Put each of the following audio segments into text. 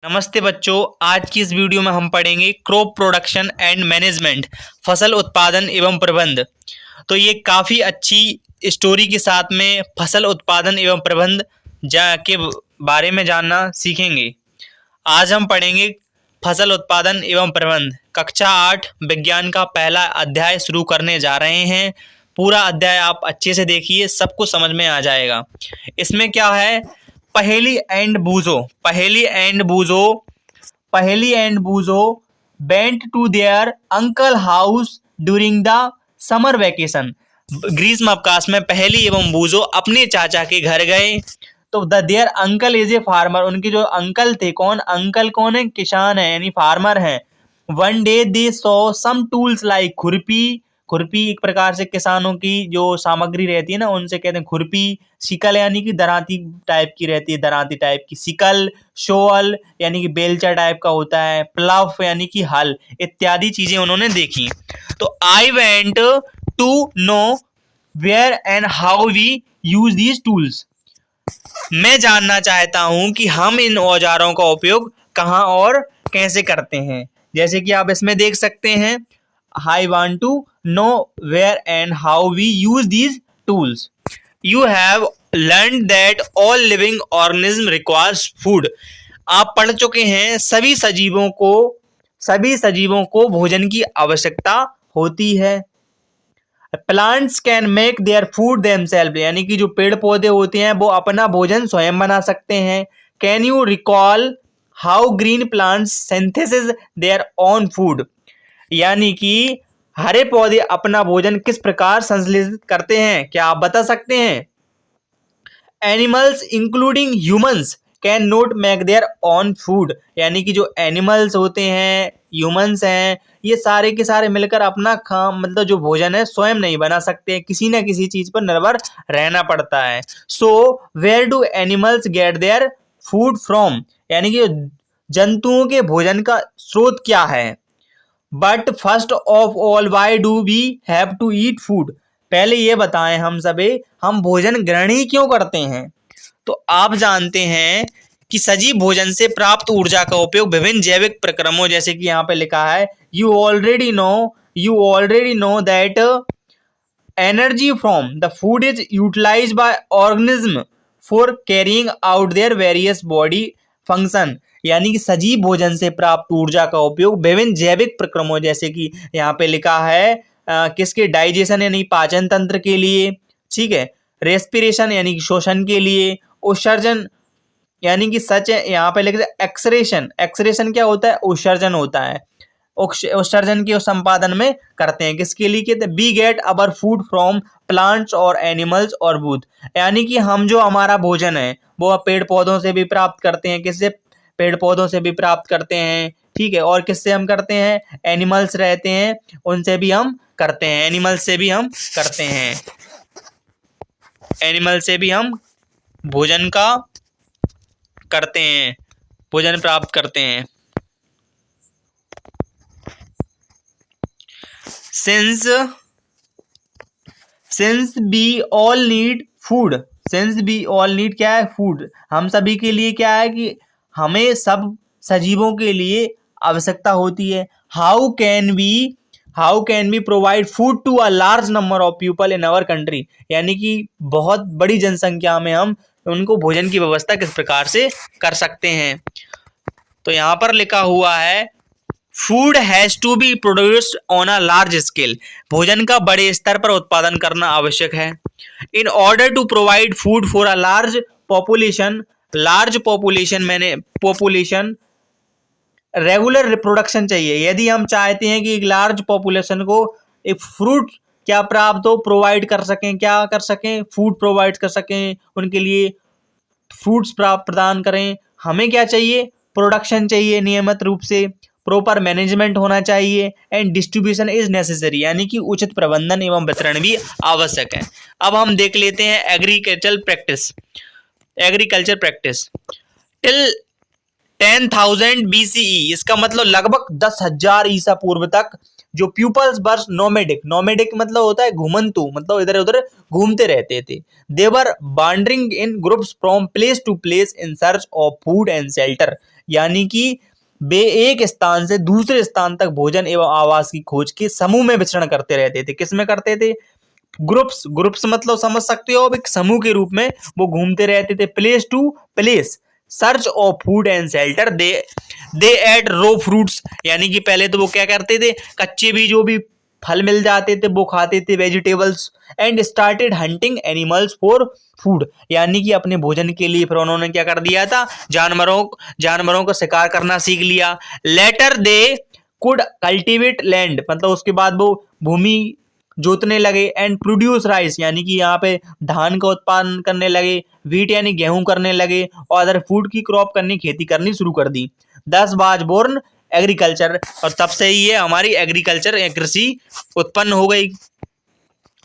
नमस्ते बच्चों, आज की इस वीडियो में हम पढ़ेंगे क्रॉप प्रोडक्शन एंड मैनेजमेंट, फसल उत्पादन एवं प्रबंध। तो ये काफ़ी अच्छी स्टोरी के साथ में फसल उत्पादन एवं प्रबंध के बारे में जानना सीखेंगे। आज हम पढ़ेंगे फसल उत्पादन एवं प्रबंध कक्षा 8 विज्ञान का पहला अध्याय शुरू करने जा रहे हैं। पूरा अध्याय आप अच्छे से देखिए, सबको समझ में आ जाएगा। इसमें क्या है, Paheli and Boojho went to their uncle house during the summer vacation. ग्रीष्म अवकाश में पहेली एवं बूजो अपने चाचा के घर गए। तो their uncle is a farmer, उनके जो अंकल थे, अंकल कौन है, किसान है यानी फार्मर है। One day they saw some tools like खुरपी एक प्रकार से किसानों की जो सामग्री रहती है ना, उनसे कहते हैं खुरपी। सिकल यानी कि दरांती टाइप की रहती है, दरांती टाइप की सिकल। शोअल यानी कि बेलचा टाइप का होता है। प्लव यानी कि हल, इत्यादि चीजें उन्होंने देखी। तो I went to know where and how we use these tools. मैं जानना चाहता हूं कि हम इन औजारों का उपयोग कहाँ और कैसे करते हैं। जैसे कि आप इसमें देख सकते हैं, I want to know where and how we use these tools. You have learned that all living organism requires food. आप पढ़ चुके हैं सभी सजीवों को भोजन की आवश्यकता होती है। Plants can make their food themselves, यानी कि जो पेड़ पौधे होते हैं वो अपना भोजन स्वयं बना सकते हैं। Can you recall how green plants synthesis their own food, यानी कि हरे पौधे अपना भोजन किस प्रकार संश्लेषित करते हैं, क्या आप बता सकते हैं। Animals including humans can not make their own food, यानी कि जो एनिमल्स होते हैं, ह्यूमंस हैं, ये सारे के सारे मिलकर अपना मतलब जो भोजन है स्वयं नहीं बना सकते, किसी न किसी चीज पर निर्भर रहना पड़ता है। So where do animals get their food from, यानी कि जंतुओं के भोजन का स्रोत क्या है। But first of all why do we have to eat food, पहले ये बताएं हम भोजन ग्रहण ही क्यों करते हैं। तो आप जानते हैं कि सजीव भोजन से प्राप्त ऊर्जा का उपयोग विभिन्न जैविक प्रक्रमों, जैसे कि यहाँ पे लिखा है, you already know that energy from the food is utilised by organism for carrying out their various body function, यानी कि सजीव भोजन से प्राप्त ऊर्जा का उपयोग विभिन्न जैविक प्रक्रमों, जैसे कि यहाँ पे लिखा है किसके, डाइजेशन यानी पाचन तंत्र के लिए, ठीक है, रेस्पिरेशन यानी कि श्वसन के लिए, उत्सर्जन यानी कि सच है, यहाँ पे लिखा है एक्सरेशन क्या होता है, उत्सर्जन होता है, उत्सर्जन के संपादन में करते हैं, किसके लिए कहते हैं, we get our food from plants और एनिमल्स और बूथ, यानी कि हम जो हमारा भोजन है वो पेड़ पौधों से भी प्राप्त करते हैं। किससे, पेड़ पौधों से भी प्राप्त करते हैं, ठीक है। और किससे हम करते हैं, एनिमल्स रहते हैं उनसे भी हम करते हैं, एनिमल से भी हम भोजन प्राप्त करते हैं। Since we all need food, क्या है, फूड, हम सभी के लिए क्या है कि हमें सब सजीवों के लिए आवश्यकता होती है। How can we provide food to a large number of people in our country, यानी कि बहुत बड़ी जनसंख्या में हम उनको भोजन की व्यवस्था किस प्रकार से कर सकते हैं। तो यहाँ पर लिखा हुआ है, food has to be produced on a large scale, भोजन का बड़े स्तर पर उत्पादन करना आवश्यक है। In order to provide food for a large population regular reproduction चाहिए। यदि हम चाहते हैं कि एक लार्ज पॉपुलेशन को एक फ्रूट क्या प्राप्त हो, प्रोवाइड कर सकें, फूड प्रोवाइड कर सकें, उनके लिए फ्रूट्स प्रदान करें, हमें क्या चाहिए, प्रोडक्शन चाहिए नियमित रूप से, प्रॉपर मैनेजमेंट होना चाहिए, एंड डिस्ट्रीब्यूशन इज नेसेसरी, यानी कि उचित प्रबंधन एवं वितरण भी आवश्यक है। अब हम देख लेते हैं एग्रीकल्चर प्रैक्टिस टिल 10,000 BCE, इसका मतलब लगभग 10,000 ईसा पूर्व तक जो पीपल्स वर नोमेडिक, नोमेडिक मतलब होता है घुमंतु, मतलब इधर उधर घूमते रहते थे। They were wandering in groups from place to place in search of food and shelter, यानी कि वे एक स्थान से दूसरे स्थान तक भोजन एवं आवास की खोज के समूह में विचरण करते रहते थे। किस में करते थे? ग्रुप्स, ग्रुप्स मतलब समझ सकते हो, अब एक समूह के रूप में वो घूमते रहते थे। Place to place, search of food and shelter, they ate raw fruits, यानी कि पहले तो वो क्या करते थे, कच्चे भी जो भी फल मिल जाते थे वो खाते थे, vegetables, and started hunting animals for food, यानी कि अपने भोजन के लिए फिर उन्होंने क्या कर दिया था, जानवरों का शिकार करना सीख लिया। Later they could cultivate land, मतलब उसके बाद वो भूमि जोतने लगे, एंड प्रोड्यूस राइस, यानी कि यहाँ पे धान का उत्पादन करने लगे, व्हीट यानी गेहूं करने लगे, और अदर फूड की क्रॉप करनी, खेती करनी शुरू कर दी। 10 वाज बोर्न एग्रीकल्चर, और तब से ही ये हमारी एग्रीकल्चर कृषि उत्पन्न हो गई।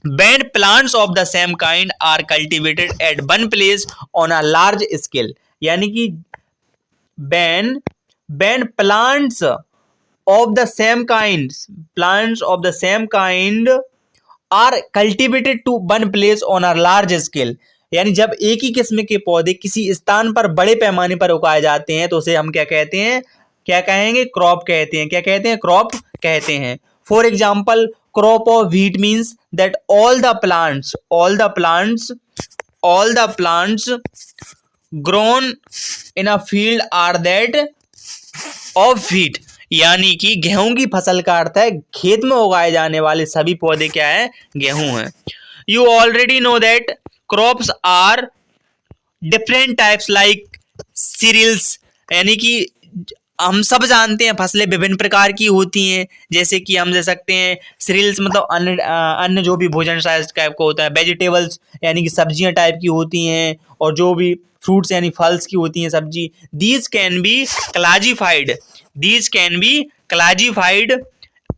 When plants of the same kind are cultivated at one place on a large scale, यानी कि when plants of the same kind are cultivated to one place on a large scale, यानी जब एक ही किस्म के पौधे किसी स्थान पर बड़े पैमाने पर उगाए जाते हैं तो उसे हम क्या कहते हैं, क्या कहेंगे, क्रॉप कहते हैं। क्या कहते हैं? क्रॉप कहते हैं। For example, crop of wheat means that all the plants grown in a field are that of wheat, यानी कि गेहूं की फसल का अर्थ है खेत में उगाए जाने वाले सभी पौधे क्या है, गेहूं है। You already know that crops are different types like cereals, यानी कि हम सब जानते हैं फसलें विभिन्न प्रकार की होती हैं, जैसे कि हम दे सकते हैं सीरियल्स मतलब अन्न जो भी भोजन टाइप का होता है, वेजिटेबल्स यानी कि सब्जियां टाइप की होती हैं, और जो भी फ्रूट्स यानी फल्स की होती हैं सब्जी। These can be classified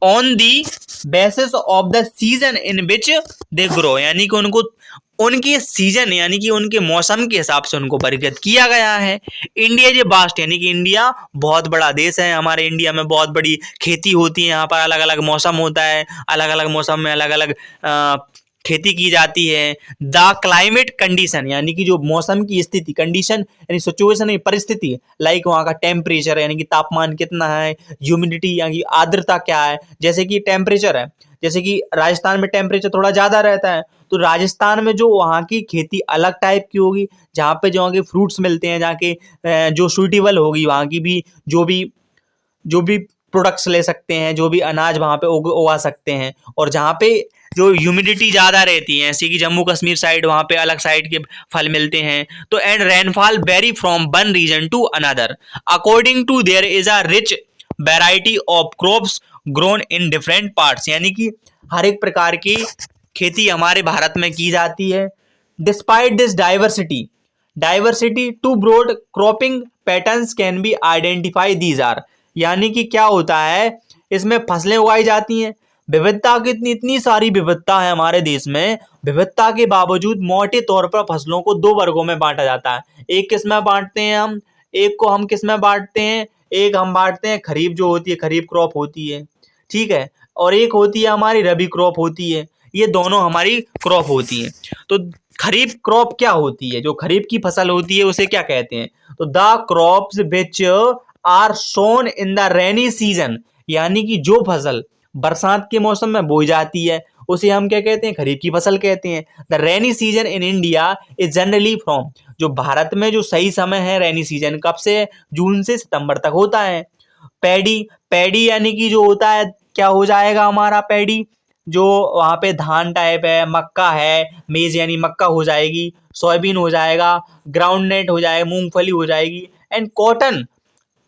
on the basis of the season in which they grow, यानी कि उनको उनके सीजन यानी कि उनके मौसम के हिसाब से उनको वर्गीकृत किया गया है। इंडिया जो वास्ट, यानी कि इंडिया बहुत बड़ा देश है, हमारे इंडिया में बहुत बड़ी खेती होती है, यहाँ पर अलग अलग मौसम होता है, अलग अलग मौसम में अलग अलग खेती की जाती है। द क्लाइमेट कंडीशन, यानी कि जो मौसम की स्थिति, कंडीशन यानी सिचुएशन, परिस्थिति, लाइक वहाँ का टेम्परेचर यानी कि तापमान कितना है, ह्यूमिडिटी यानी कि आर्द्रता क्या है, जैसे कि टेम्परेचर है, जैसे कि राजस्थान में टेम्परेचर थोड़ा ज़्यादा रहता है, तो राजस्थान में जो वहाँ की खेती अलग टाइप की होगी, जहाँ पे जो वहाँ के फ्रूट्स मिलते हैं, जहाँ के जो सूटेबल होगी वहाँ की भी जो भी प्रोडक्ट्स ले सकते हैं, जो भी अनाज वहाँ पे उगा सकते हैं। और जहाँ पे जो ह्यूमिडिटी ज़्यादा रहती है, जैसे कि जम्मू कश्मीर साइड, वहाँ पे अलग साइड के फल मिलते हैं। तो and rainfall vary from one region to another according to there is a rich variety of crops grown in different parts, यानी कि हर एक प्रकार की खेती हमारे भारत में की जाती है। Despite this diversity two broad cropping patterns can be identify these are, यानी कि क्या होता है, इसमें फसलें उगाई जाती हैं, विविधता की इतनी सारी विविधता है हमारे देश में, विविधता के बावजूद मोटे तौर पर फसलों को दो वर्गों में बांटा जाता है। एक किस में बांटते हैं हम, एक को हम किस में बांटते हैं, एक हम बांटते हैं खरीफ जो होती है, खरीफ क्रॉप होती है, ठीक है, और एक होती है हमारी रबी क्रॉप होती है। ये दोनों हमारी क्रॉप होती हैं। तो खरीफ क्रॉप क्या होती है, जो खरीफ की फसल होती है उसे क्या कहते हैं, तो the crops which are sown in the rainy season, यानी कि जो फसल बरसात के मौसम में बोई जाती है उसे हम क्या कहते हैं, खरीफ की फसल कहते हैं। The rainy season in India is generally from, जो भारत में जो सही समय है रेनी सीजन कब से, जून से सितंबर तक होता है। पैडी यानी कि जो होता है क्या हो जाएगा हमारा, पैडी जो वहाँ पे धान टाइप है, मक्का है, मेज यानी मक्का हो जाएगी, सोयाबीन हो जाएगा, ग्राउंडनट हो जाएगा, मूंगफली हो जाएगी, and cotton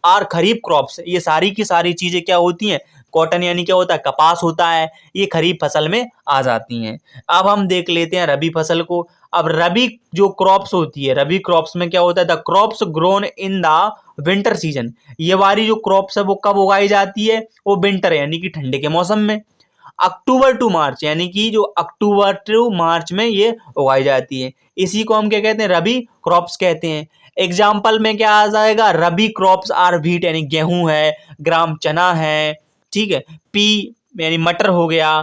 are kharif crops, ये सारी की सारी चीजें क्या होती हैं, कॉटन यानी क्या होता है, कपास होता है, ये खरीफ फसल में आ जाती हैं। अब हम देख लेते हैं रबी फसल को। अब रबी जो क्रॉप्स होती है, रबी क्रॉप्स में क्या होता है, the crops grown in the winter season, ये वाली जो क्रॉप्स है वो कब उगाई जाती है, वो विंटर यानी कि ठंडे के मौसम में। अक्टूबर टू मार्च, यानी कि जो अक्टूबर टू मार्च में ये उगाई जाती है, इसी को हम क्या कहते हैं, रबी क्रॉप्स कहते हैं। एग्जाम्पल में क्या आ जाएगा, रबी क्रॉप्स आर व्हीट, यानी गेहूं है, ग्राम चना है, ठीक है, पी यानी मटर हो गया,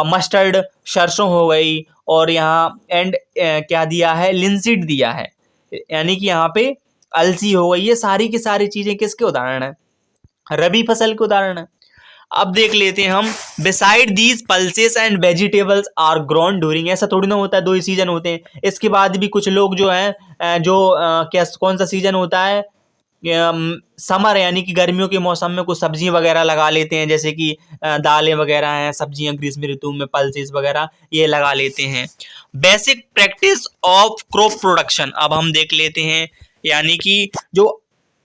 मस्टर्ड सरसों हो गई, और यहाँ एंड क्या दिया है, लिंसीड दिया है, यानी कि यहाँ पे अलसी हो गई। ये सारी की सारी चीजें किसके उदाहरण है, रबी फसल के उदाहरण है। अब देख लेते हैं हम, beside these pulses and vegetables are grown during, ऐसा थोड़ी ना होता है, 2 ही सीजन होते हैं। इसके बाद भी कुछ लोग जो है क्या कौन सा सीजन होता है, समर यानी कि गर्मियों के मौसम में कुछ सब्जियां वगैरह लगा लेते हैं, जैसे कि दालें वगैरह हैं, सब्जियां ग्रीष्म ऋतु में पल्सेस वगैरह ये लगा लेते हैं। Basic practice of crop production, अब हम देख लेते हैं, यानी कि जो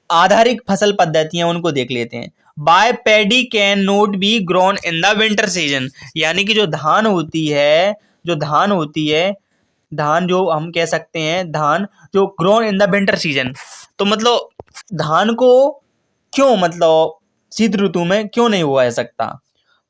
आधारिक फसल पद्धतियां उनको देख लेते हैं। Why paddy can not be grown in the winter season, यानी कि जो धान होती है, धान जो हम कह सकते हैं, धान जो grown in the winter season, तो मतलब धान को क्यों, मतलब शीत ऋतु में क्यों नहीं उगाया सकता,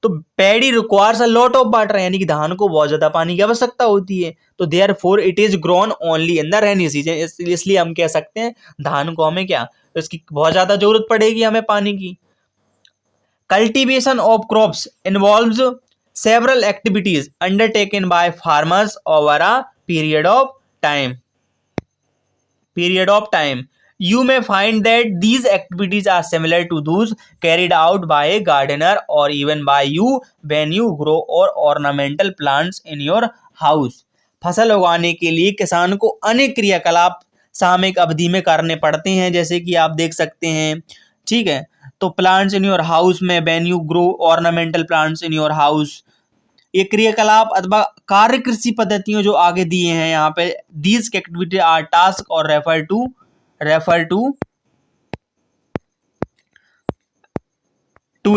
तो paddy requires a lot of water, यानी कि धान को बहुत ज्यादा पानी की आवश्यकता होती है, तो therefore it is grown only in the rainy season, इसलिए हम कह सकते हैं धान को हमें क्या, इसकी बहुत ज्यादा जरूरत पड़ेगी हमें पानी की। Cultivation of crops involves several activities undertaken by farmers over a period of time. You may find that these activities are similar to those carried out by a gardener or even by you when you grow or ornamental plants in your house. फसल उगाने के लिए किसान को अनेक क्रियाकलाप सामयिक अवधि में करने पड़ते हैं, जैसे कि आप देख सकते हैं, ठीक है। तो प्लांट्स इन योर हाउस में, when you grow ornamental plants in your house, ये क्रियाकलाप अथवा कार्य कृषि पद्धतियों जो आगे दिए हैं यहाँ पे, these activity are task or refer to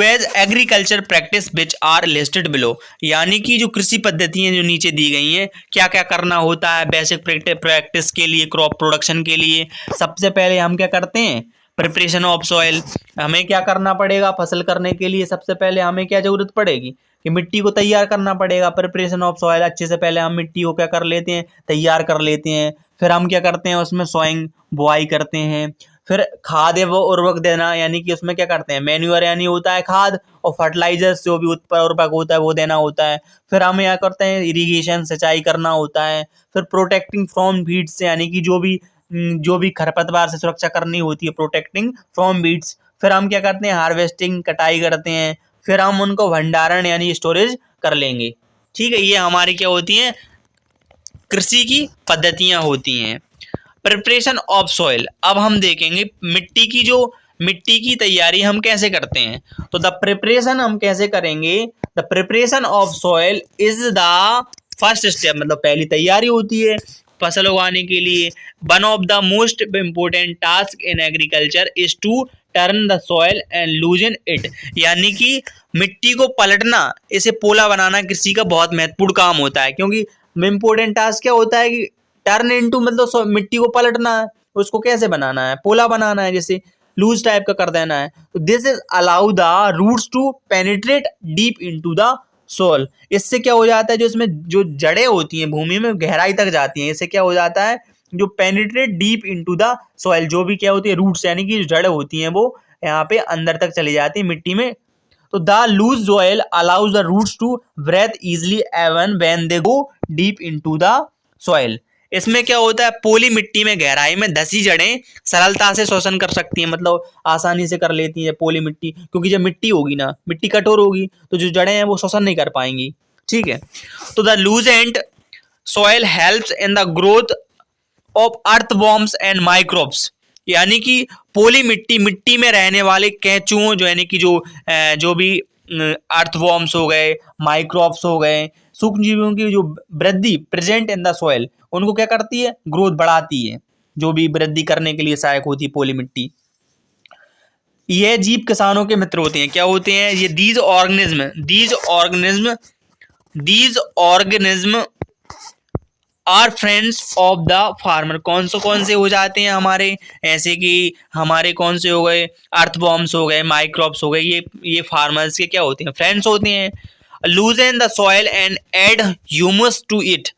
as agriculture practice which are listed below, यानी कि जो कृषि पद्धतियां जो नीचे दी गई हैं, क्या क्या करना होता है बेसिक प्रैक्टिस के लिए, क्रॉप प्रोडक्शन के लिए। सबसे पहले हम क्या करते हैं, प्रिपरेशन ऑफ सॉइल, हमें क्या करना पड़ेगा फसल करने के लिए, सबसे पहले हमें क्या जरूरत पड़ेगी कि मिट्टी को तैयार करना पड़ेगा। प्रिपरेशन ऑफ सॉइल, अच्छे से पहले हम मिट्टी को क्या कर लेते हैं, तैयार कर लेते हैं, फिर हम क्या करते हैं, उसमें सोइंग बुआई करते हैं, फिर खाद व उर्वरक देना, यानी कि उसमें क्या करते हैं, मैन्यूअर यानी होता है खाद, और फर्टिलाइजर्स जो भी उर्वरक होता है वो देना होता है। फिर हम क्या करते हैं, इरिगेशन सिंचाई करना होता है। फिर प्रोटेक्टिंग फ्रॉम वीड्स, यानी कि जो भी खरपतवार से सुरक्षा करनी होती है, प्रोटेक्टिंग फ्रॉम वीड्स। फिर हम क्या करते हैं, हार्वेस्टिंग, कटाई करते हैं। फिर हम उनको भंडारण यानी स्टोरेज कर लेंगे, ठीक है। ये हमारी क्या होती हैं, कृषि की पद्धतियां होती हैं। प्रिपरेशन ऑफ सॉइल, अब हम देखेंगे मिट्टी की तैयारी हम कैसे करते हैं। तो द प्रिपरेशन हम कैसे करेंगे, the preparation of soil is the first step, मतलब पहली तैयारी होती है फसल उगाने के लिए। One of the most important task in agriculture is to turn the soil and loosen it, यानी कि मिट्टी को पलटना, इसे पोला बनाना कृषि का बहुत महत्वपूर्ण काम होता है। क्योंकि इम्पोर्टेंट टास्क क्या होता है कि टर्न इनटू, मतलब मिट्टी को पलटना है, उसको कैसे बनाना है, पोला बनाना है, जैसे लूज टाइप का कर देना है। तो this is allow the roots to penetrate deep into the soil, इससे क्या हो जाता है, जो इसमें जो जड़ें होती हैं भूमि में गहराई तक जाती हैं, इससे क्या हो जाता है, जो penetrate deep into the soil, जो भी क्या होती है रूट्स, यानी कि जो जड़ें होती हैं वो यहाँ पे अंदर तक चली जाती है मिट्टी में। तो the loose soil allows the roots to breathe easily even when they go deep into the soil. इसमें क्या होता है, पोली मिट्टी में गहराई में धसी जड़ें सरलता से शोषण कर सकती हैं, मतलब आसानी से कर लेती हैं पोली मिट्टी, क्योंकि जब मिट्टी होगी ना, मिट्टी कठोर होगी, तो जो जड़ें हैं वो शोषण नहीं कर पाएंगी, ठीक है। तो the loose and soil helps in the growth of earthworms and microbes, यानी कि पोली मिट्टी में रहने वाले केंचुओं, जो यानी कि जो भी अर्थवॉर्म्स हो गए, माइक्रोब्स हो गए, सूक्ष्म जीवों की जो वृद्धि प्रेजेंट इन द सॉइल, उनको क्या करती है, ग्रोथ बढ़ाती है, जो भी वृद्धि करने के लिए सहायक होती है पोली मिट्टी। ये जीव किसानों के मित्र होते हैं, क्या होते हैं ये, these organism are friends of the farmer. कौन से हो जाते हैं हमारे, ऐसे कि हमारे कौन से हो गए, अर्थवॉर्म्स हो गए, माइक्रोब्स हो गए, ये फार्मर्स के क्या होते हैं, फ्रेंड्स होते हैं। Loosen the soil and add humus to it,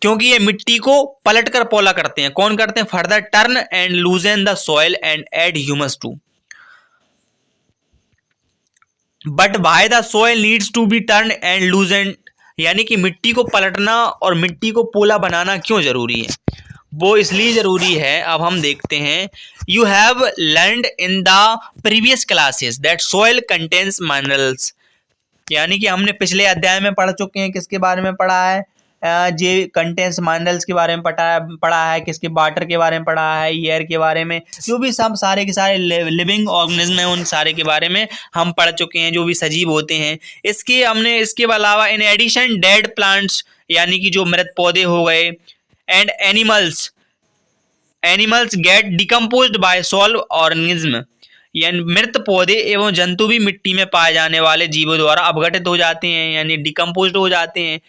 क्योंकि ये मिट्टी को पलट कर पोला करते हैं। कौन करते हैं, further turn and loosen the soil and add humus to. But why the soil needs to be turn and loosened, यानी कि मिट्टी को पलटना और मिट्टी को पोला बनाना क्यों जरूरी है? वो इसलिए जरूरी है, अब हम देखते हैं। You have learned in the previous classes that soil contains minerals, यानी कि हमने पिछले अध्याय में पढ़ चुके हैं, किसके बारे में पढ़ा है? जे कंटेंस मिनरल्स के बारे में पढ़ा है, किसके वाटर के बारे में पढ़ा है, एयर के बारे में, जो भी सब सारे के सारे लिविंग ऑर्गेनिज्म हैं उन सारे के बारे में हम पढ़ चुके हैं, जो भी सजीव होते हैं। इसके अलावा इन एडिशन डेड प्लांट्स, यानी कि जो मृत पौधे हो गए, and animals get decomposed by soil organism, यानी मृत पौधे एवं जंतु भी मिट्टी में पाए जाने वाले जीवों द्वारा अपघटित हो जाते हैं, यानी डिकम्पोज्ड हो जाते हैं।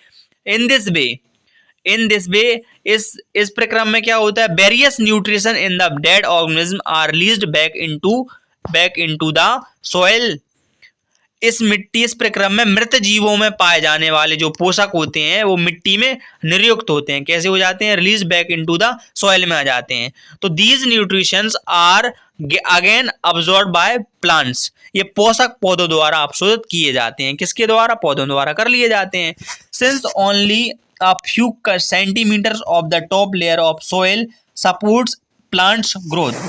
इन दिस वे इस प्रक्रम में क्या होता है? Various nutrition in the dead organism are released back into the soil. इस प्रक्रम में मृत जीवों में पाए जाने वाले जो पोषक होते हैं वो मिट्टी में निर्युक्त होते हैं। कैसे हो जाते हैं? Release back into the soil में आ जाते हैं। तो these nutritions are again absorb by plants, ये पोषक पौधों द्वारा अवशोषित किए जाते हैं। किसके द्वारा? पौधों द्वारा कर लिए जाते हैं। Since only a few centimeters of the top layer of soil supports plants growth,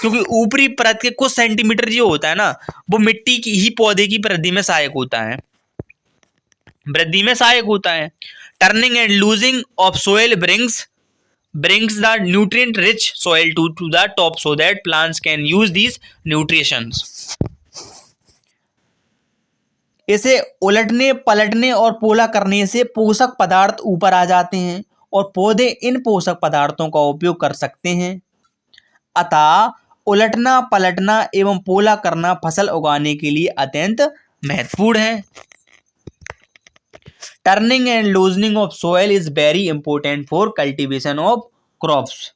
क्योंकि ऊपरी परत के कुछ सेंटीमीटर जो होता है ना, वो मिट्टी की ही पौधे की वृद्धि में सहायक होता है। Turning and losing of soil brings the nutrient rich soil to the top so that plants can use these nutritions। इसे उलटने पलटने और पोला करने से पोषक पदार्थ ऊपर आ जाते हैं और पौधे इन पोषक पदार्थों का उपयोग कर सकते हैं। अतः उलटना पलटना एवं पोला करना फसल उगाने के लिए अत्यंत महत्वपूर्ण है। Turning and loosening of soil is very important for cultivation of crops.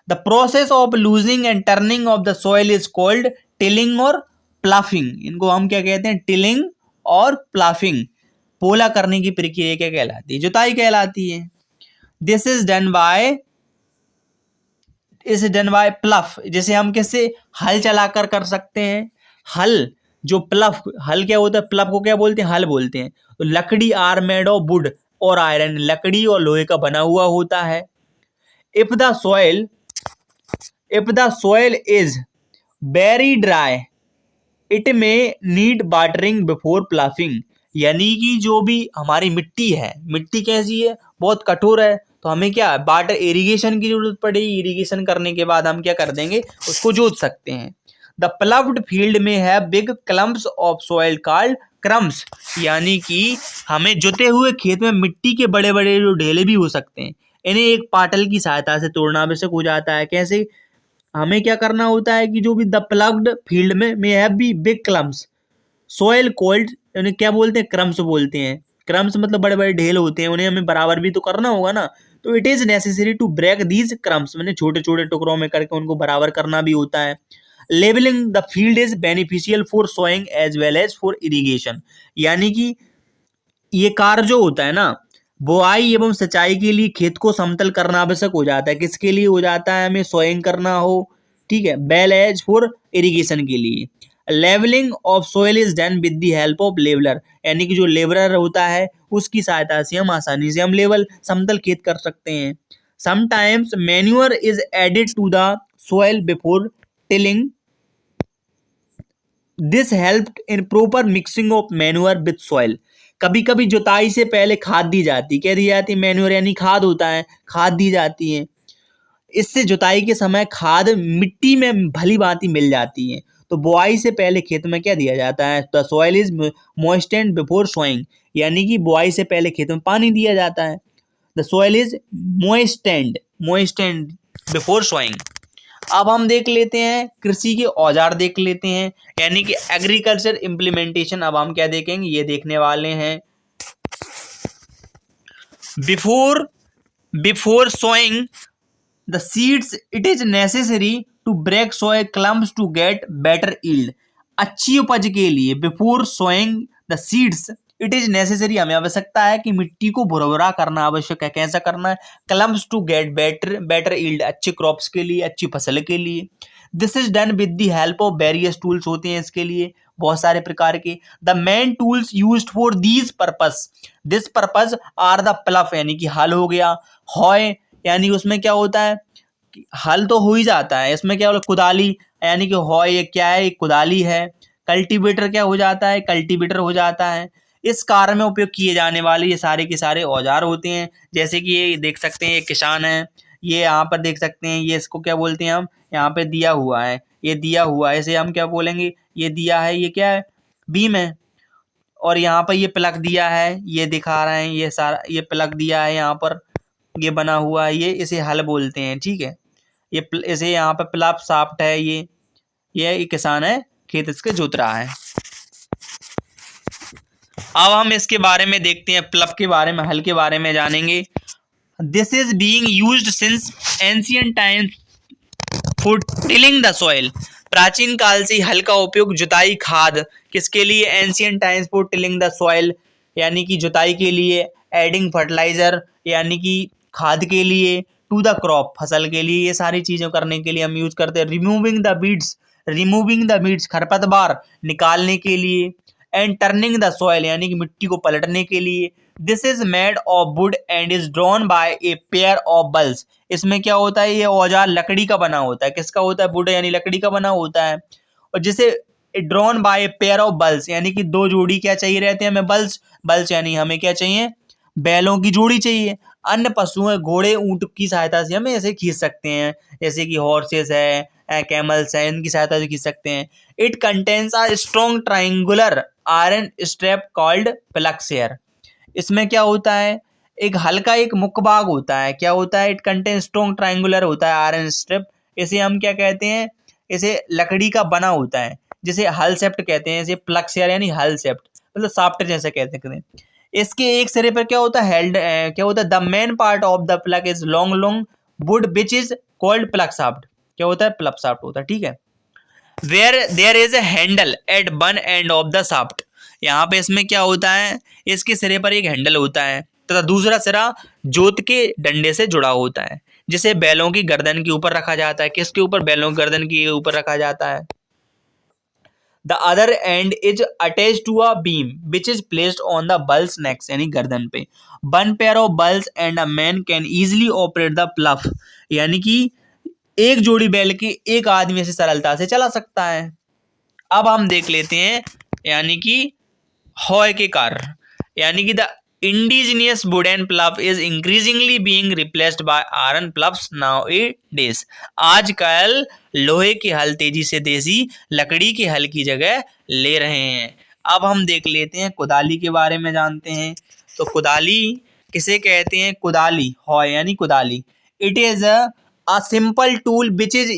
The process of losing and turning of the soil is called tilling और प्लाफिंग। इनको हम क्या कहते हैं? टिलिंग और प्लाफिंग। पोला करने की प्रक्रिया क्या कहलाती है? जुताई कहलाती है। दिस इज डन बाय प्लफ, जैसे हम कैसे हल चलाकर कर सकते हैं। हल क्या होता है? प्लफ को क्या बोलते हैं? हल बोलते हैं। तो लकड़ी आर मेड ऑफ वुड और आयरन, लकड़ी और लोहे का बना हुआ होता है। If the soil is very dry it में नीड वाटरिंग बिफोर प्लाफिंग, यानी कि जो भी हमारी मिट्टी है, मिट्टी कैसी है? बहुत कठोर है, तो हमें क्या वाटर इरिगेशन की जरूरत पड़ेगी। इरिगेशन करने के बाद हम क्या कर देंगे? उसको जोत सकते हैं। द प्लव्ड फील्ड में है big clumps of soil called crumbs, यानी कि हमें जुते हुए खेत में मिट्टी के बड़े बड़े जो ढेले भी हो सकते हैं, इन्हें एक पाटल की सहायता से तोड़ना आवश्यक हो जाता है। कैसे? हमें क्या करना होता है कि जो भी द प्लग्ड फील्ड में have B big clumps soil called, यानी क्या बोलते हैं? क्रम्स बोलते हैं। क्रम्स मतलब बड़े बड़े ढेल होते हैं, उन्हें हमें बराबर भी तो करना होगा ना। तो it is necessary to break these crumbs, मैंने छोटे छोटे टुकड़ों में करके उनको बराबर करना भी होता है। Levelling the field is beneficial for sowing as well as for irrigation, यानी कि ये कार्य जो होता है ना, बुआई एवं सिंचाई के लिए खेत को समतल करना आवश्यक हो जाता है। किसके लिए हो जाता है? हमें सोइंग करना हो, ठीक है, वेल एज फॉर इरिगेशन के लिए। Levelling of soil is done with the help of leveller, यानी कि जो लेवलर होता है उसकी सहायता से हम आसानी से समतल खेत कर सकते हैं। Sometimes manure is added to the soil before tilling, this help in proper mixing of manure with soil. कभी कभी जुताई से पहले खाद दी जाती। क्या दी जाती? मैन्योर यानी खाद होता है, खाद दी जाती है। इससे जुताई के समय खाद मिट्टी में भली भांति मिल जाती है। तो बुआई से पहले खेत में क्या दिया जाता है? The soil is moistened before sowing, यानी कि बुआई से पहले खेत में पानी दिया जाता है। The soil is moistened before sowing. अब हम देख लेते हैं कृषि के औजार देख लेते हैं, यानी कि एग्रीकल्चर इम्प्लीमेंटेशन। अब हम क्या देखेंगे? ये देखने वाले हैं। Before sowing the seeds it is necessary to break soil clumps to get better yield. अच्छी उपज के लिए before sowing the seeds it is necessary, हमें आवश्यकता है कि मिट्टी को भुरभुरा करना आवश्यक है। कैसा करना है? Clumps to get better yield, अच्छे क्रॉप्स के लिए, अच्छी फसल के लिए। This is done with the help of various tools, होते हैं इसके लिए बहुत सारे प्रकार के। The main tools used for these purpose, this purpose are the plough, यानी कि हल हो गया, हॉय यानी उसमें क्या होता है, हल तो हो ही जाता है, इसमें क्या होगा, कुदाली, यानी कि हॉय ये क्या है, एक कुदाली है। कल्टीवेटर क्या हो जाता है, कल्टीवेटर हो जाता है। इस कार्य में उपयोग किए जाने वाले ये सारे के सारे औजार होते हैं। जैसे कि ये देख सकते हैं, ये किसान है, ये यहाँ पर देख सकते हैं, ये इसको क्या बोलते हैं हम, यहाँ पे दिया हुआ है, ये दिया हुआ है, इसे हम क्या बोलेंगे, ये दिया है, ये क्या है, बीम है। और यहाँ पर ये प्लग दिया है, ये दिखा रहे हैं, ये सारा ये प्लग दिया है यहाँ पर, ये बना हुआ है, ये इसे हल बोलते हैं, ठीक है। ये इसे यहाँ पर प्लग शाफ्ट है, ये किसान है, खेत इसके जोत रहा है। अब हम इसके बारे में देखते हैं, प्लग के बारे में, हल के बारे में जानेंगे। This is being used since ancient times for tilling the soil, प्राचीन काल से हल का उपयोग जुताई खाद किसके लिए, ancient times for tilling the soil यानी कि जुताई के लिए, एडिंग फर्टिलाइजर यानी कि खाद के लिए, टू द क्रॉप फसल के लिए, ये सारी चीजें करने के लिए हम यूज करते हैं। रिमूविंग द बीड्स खरपतवार निकालने के लिए, एंड टर्निंग द सॉइल यानी कि मिट्टी को पलटने के लिए। This is made of would and is drawn by a pair of balls, इसमें क्या होता है, ये औजार लकड़ी का बना होता है, किसका होता है, वुड यानी लकड़ी का बना होता है। और जिसे drawn by a pair of balls यानी कि दो जोड़ी क्या चाहिए रहते हैं हमें, बल्स यानी हमें क्या चाहिए, बैलों की जोड़ी चाहिए। अन्य पशुओं, घोड़े, ऊंट की सहायता से हम ऐसे खींच सकते हैं, जैसे कि हॉर्सेस है, कैमल्स है, इनकी सहायता से खींच सकते हैं। It contains a strong triangular iron strap called ploughshare, इसमें क्या होता है, एक हल्का एक मुखभाग होता है, क्या होता है, इट कंटेन स्ट्रॉन्ग ट्राइंगुलर होता है आयरन स्ट्रिप, इसे हम क्या कहते हैं, इसे लकड़ी का बना होता है, जिसे हल सेप्ट कहते हैं, इसे प्लक्सेयर यानी हल सेप्ट मतलब साफ्ट जैसे कहते हैं। इसके एक सिरे पर क्या होता है, हेल्ड क्या होता है, the main part of the plough is long wood which is called plough shaft, क्या होता है, प्लग शाफ्ट होता है, ठीक है। Where there is a handle at one end of the shaft, यहाँ पे इसमें क्या होता है, इसके सिरे पर एक हैंडल होता है तथा दूसरा सिरा जोत के डंडे से जुड़ा होता है, जिसे बैलों की गर्दन के ऊपर रखा जाता है, किसके ऊपर, बैलों की गर्दन के ऊपर रखा जाता है। The other end is attach to a beam which is placed on the bulls necks यानी गर्दन पे। One pair of bulls and a man can easily operate the plough, यानी कि एक जोड़ी बैल की एक आदमी से सरलता से चला सकता है। अब हम देख लेते हैं यानी कि हॉय के कार्य, यानी कि the indigenous wooden plough is increasingly being replaced by iron ploughs nowadays, आजकल लोहे के हल तेजी से देसी लकड़ी के हल की जगह ले रहे हैं। अब हम देख लेते हैं कुदाली के बारे में जानते हैं। तो कुदाली किसे कहते हैं, कुदाली, हॉय यानी कुदाली, it is a simple tool which is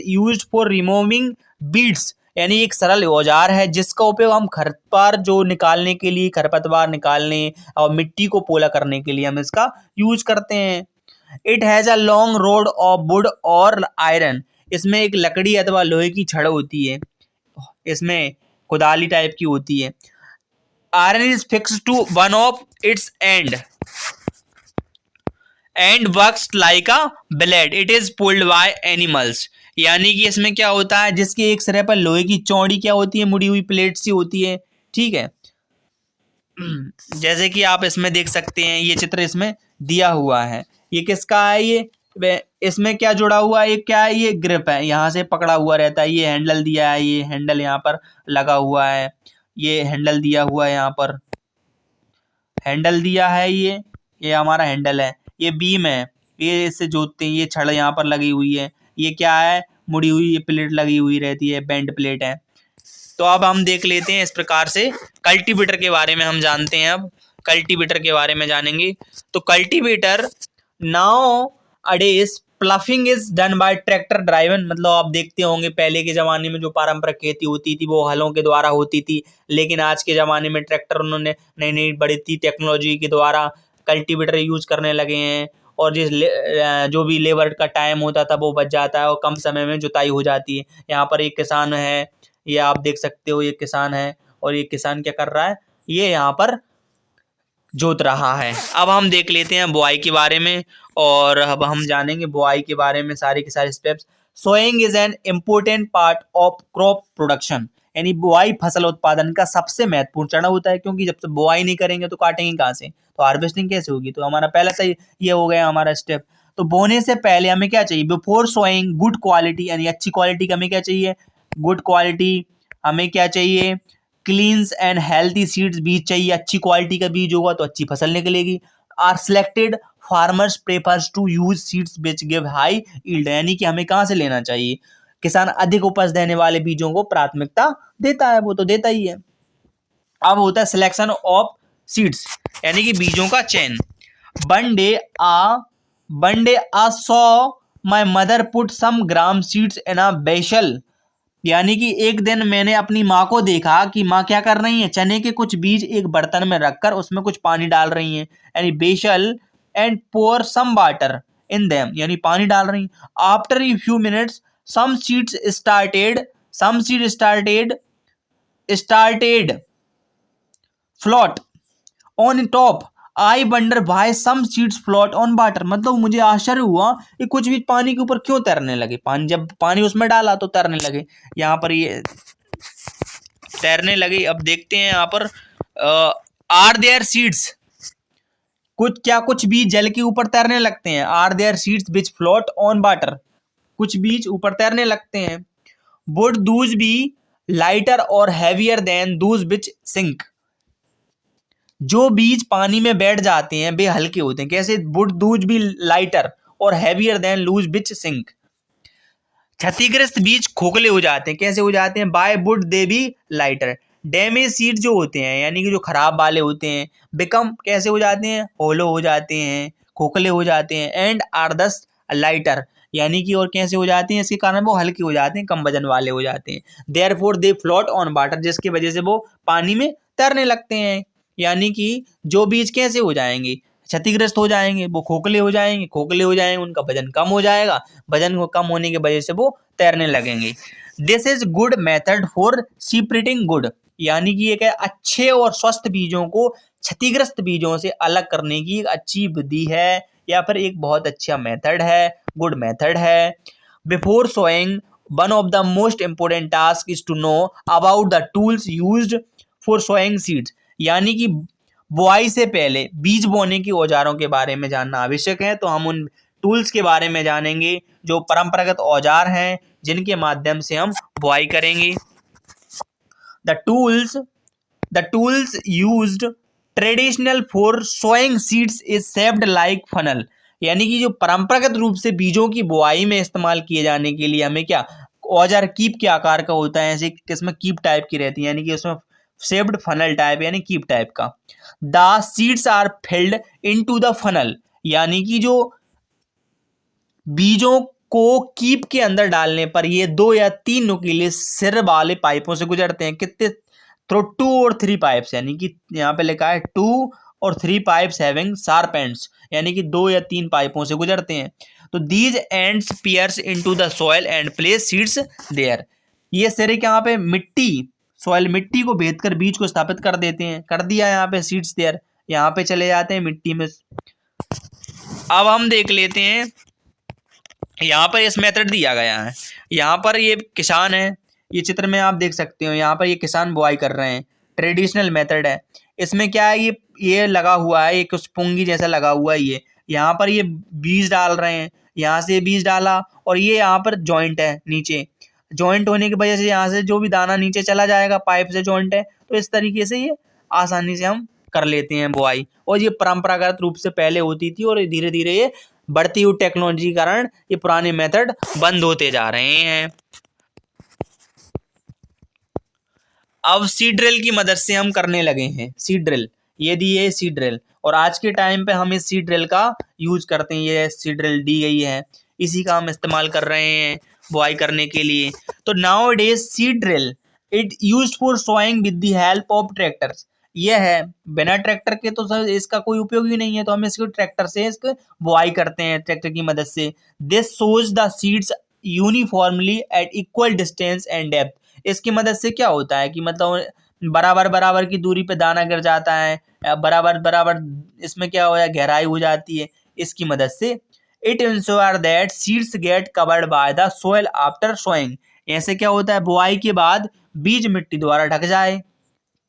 used for removing weeds, यानी एक सरल औजार है जिसका उपयोग हम खरपतवार जो निकालने के लिए, खरपतवार निकालने और मिट्टी को पोला करने के लिए हम इसका यूज करते हैं। It has a long road of would और आयरन, इसमें एक लकड़ी अथवा लोहे की छड़ होती है, इसमें कुदाली टाइप की होती है। Iron is fix to one of its end works like a blade, it is pulled by animals, यानी कि इसमें क्या होता है, जिसके एक सिरे पर लोहे की चौड़ी क्या होती है, मुड़ी हुई प्लेट सी होती है, ठीक है। जैसे कि आप इसमें देख सकते हैं, ये चित्र इसमें दिया हुआ है, ये किसका है, ये इसमें क्या जुड़ा हुआ है, ये क्या है, ये ग्रिप है, यहाँ से पकड़ा हुआ रहता है, ये हैंडल दिया है, ये हैंडल यहाँ पर लगा हुआ है, ये हैंडल दिया हुआ है, यहाँ पर हैंडल दिया है, ये हमारा हैंडल है, ये बीम है, ये इससे जोतते हैं, ये छड़ यहाँ पर लगी हुई है, ये क्या है, मुड़ी हुई ये प्लेट लगी हुई रहती है, बेंड प्लेट है। तो अब हम देख लेते हैं इस प्रकार से कल्टीवेटर के बारे में हम जानते हैं। अब कल्टीवेटर के बारे में जानेंगे। तो कल्टीवेटर नाउ अडेज ploughing is done by tractor driven, मतलब आप देखते होंगे पहले के ज़माने में जो पारंपरिक खेती होती थी वो हलों के द्वारा होती थी, लेकिन आज के ज़माने में ट्रैक्टर उन्होंने नई नई बढ़ती टेक्नोलॉजी के द्वारा कल्टीवेटर यूज करने लगे हैं, और जो भी लेबर का टाइम होता था वो बच जाता है और कम समय में जुताई हो जाती है। यहाँ पर एक किसान है, ये आप देख सकते हो, ये किसान है और ये किसान क्या कर रहा है, ये यहाँ पर जोत रहा है। अब हम देख लेते हैं बुआई के बारे में, और अब हम जानेंगे बुआई के बारे में सारे के सारे steps. Sowing is an important part of crop production, यानी बुआई फसल उत्पादन का सबसे महत्वपूर्ण चरण होता है, क्योंकि जब तक बुआई नहीं करेंगे तो काटेंगे कहाँ से, तो हार्वेस्टिंग कैसे होगी। तो हमारा पहला सही ये हो गया हमारा स्टेप। तो बोने से पहले हमें क्या चाहिए, बिफोर सोइंग गुड क्वालिटी, यानी अच्छी क्वालिटी का हमें क्या चाहिए, गुड क्वालिटी। हमें क्या चाहिए, क्लीन्स एंड हेल्थी सीड्स, बीज चाहिए, अच्छी क्वालिटी का बीज होगा तो अच्छी फसल निकलेगी। Are selected farmers prefers to use seeds which give high yield, यानी कि हमें कहाँ से लेना चाहिए, किसान अधिक उपज देने वाले बीजों को प्राथमिकता देता है, वो तो देता ही है। अब होता है सिलेक्शन ऑफ सीड्स, यानी कि बीजों का चयन। One day I saw my mother put some gram seeds in a vessel, यानी कि एक दिन मैंने अपनी माँ को देखा कि माँ क्या कर रही है, चने के कुछ बीज एक बर्तन में रखकर उसमें कुछ पानी डाल रही हैं, यानी vessel, and pour some water in them, यानी पानी डाल रही। After a few minutes some seeds started float on top. I wonder why some seeds float on water, मतलब मुझे आश्चर्य हुआ कि कुछ भी पानी के ऊपर क्यों तैरने लगे, पानी जब पानी उसमें डाला तो तैरने लगे, यहाँ पर ये तैरने लगे। अब देखते हैं यहाँ पर आर देयर सीड्स, कुछ बीज जल के ऊपर तैरने लगते हैं। Are there seeds which float on water, कुछ बीज ऊपर तैरने लगते हैं। Would those be lighter or heavier than those which sink, जो बीज पानी में बैठ जाते हैं वे हल्के होते हैं, कैसे, would those be lighter or heavier then loose which sink. क्षतिग्रस्त बीज खोखले हो जाते हैं, कैसे हो जाते हैं, why would they be lighter. Damage seed जो होते हैं, यानी कि जो खराब वाले होते हैं, बिकम कैसे हो जाते हैं, होलो हो जाते हैं, खोखले हो जाते हैं, एंड आर दस लाइटर, यानी कि और कैसे हो जाते हैं, इसके कारण वो हल्के हो जाते हैं, कम वजन वाले हो जाते हैं। Therefore they float on water, जिसकी वजह से वो पानी में तैरने लगते हैं, यानी कि जो बीज कैसे हो जाएंगे, क्षतिग्रस्त हो जाएंगे, वो खोखले हो जाएंगे, उनका वजन कम हो जाएगा, वजन को कम होने की वजह से वो तैरने लगेंगे। This is good method for separating good, यानी कि एक अच्छे और स्वस्थ बीजों को क्षतिग्रस्त बीजों से अलग करने की एक अच्छी विधि है, या फिर एक बहुत अच्छा मेथड है, गुड मेथड है। Before sowing one of the most important task is to know about the tools used for sowing seeds, यानी कि बुआई से पहले बीज बोने के औजारों के बारे में जानना आवश्यक है। तो हम उन टूल्स के बारे में जानेंगे जो परंपरागत औजार हैं जिनके माध्यम से हम बुआई करेंगे। The tools used traditional for sowing seeds is shaped like funnel, यानी कि जो परंपरागत रूप से बीजों की बुआई में इस्तेमाल किए जाने के लिए हमें क्या औजार कीप के आकार का होता है, ऐसे किसमें कीप टाइप की रहती है, यानी कि उसमें शेप्ड फनल टाइप यानी कीप टाइप का। The seeds are filled into the funnel, यानी कि जो बीजों को कीप के अंदर डालने पर ये 2 या 3 नुकीले सिर वाले पाइपों से गुजरते हैं, कितने, थ्रू 2 और 3 पाइप्स, यानी कि यहाँ पे लिखा है 2 और 3 पाइप्स हैविंग शार्प एंड्स, यानी कि 2 या 3 पाइपों से गुजरते हैं। तो these ends pierce into the soil and place seeds there, ये सिरे यहाँ पे मिट्टी को भेद कर बीज को स्थापित कर देते हैं, कर दिया यहाँ पे सीड्स देयर, यहाँ पे चले जाते हैं मिट्टी में। अब हम देख लेते हैं यहाँ पर इस मेथड दिया गया है, यहाँ पर ये किसान है, ये चित्र में आप देख सकते हो, यहाँ पर ये किसान बुआई कर रहे हैं, ट्रेडिशनल मेथड है। इसमें क्या है, ये लगा हुआ है, एक पुंगी जैसा लगा हुआ है, ये यहाँ पर ये बीज डाल रहे हैं, यहाँ से बीज डाला और ये यहाँ पर जॉइंट है, नीचे जॉइंट होने की वजह से यहाँ से जो भी दाना नीचे चला जाएगा, पाइप से जॉइंट है, तो इस तरीके से ये आसानी से हम कर लेते हैं बुआई। और ये परंपरागत रूप से पहले होती थी और धीरे धीरे ये बढ़ती हुई टेक्नोलॉजी के कारण ये पुराने मेथड बंद होते जा रहे हैं। अब सीड ड्रिल की मदद से हम करने लगे हैं सीड ड्रिल, ये दी है सीड ड्रिल, और आज के टाइम पे हम इस सीड ड्रिल का यूज करते हैं, ये सीड ड्रिल दी गई है, इसी का हम इस्तेमाल कर रहे हैं बुआई करने के लिए। तो nowadays seed drill it used for sowing with the help of tractors, ये है बिना ट्रैक्टर के तो सर इसका कोई उपयोग ही नहीं है, तो हम इसको ट्रैक्टर से इसको बुआई करते हैं ट्रैक्टर की मदद से। This shows the seeds uniformly eight equal distance and depth, इसकी मदद से क्या होता है कि मतलब बराबर बराबर की दूरी पे दाना गिर जाता है, बराबर बराबर इसमें क्या हो जाए, गहराई हो जाती है। इसकी मदद से it ensure that seeds get covered by the soil after sowing. ऐसे क्या होता है, बुआई के बाद बीज मिट्टी द्वारा ढक जाए।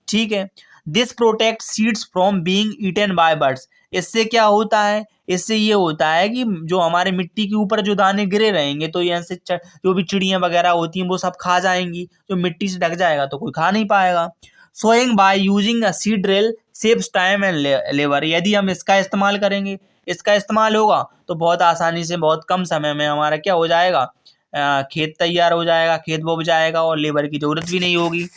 ठीक है। This protect seeds from being eaten by birds. इससे क्या होता है, इससे ये होता है कि जो हमारे मिट्टी के ऊपर जो दाने गिरे रहेंगे तो यहाँ से जो भी चिड़ियां वगैरह होती हैं वो सब खा जाएंगी। जो मिट्टी से ढक जाएगा तो कोई खा नहीं पाएगा। Sowing by using a seed drill saves time and labour. यदि हम इसका इस्तेमाल करेंगे, इसका इस्तेमाल होगा तो बहुत आसानी से बहुत कम समय में हमारा क्या हो जाएगा, खेत तैयार हो जाएगा, खेत बोब जाएगा और लेबर की जरूरत भी नहीं होगी।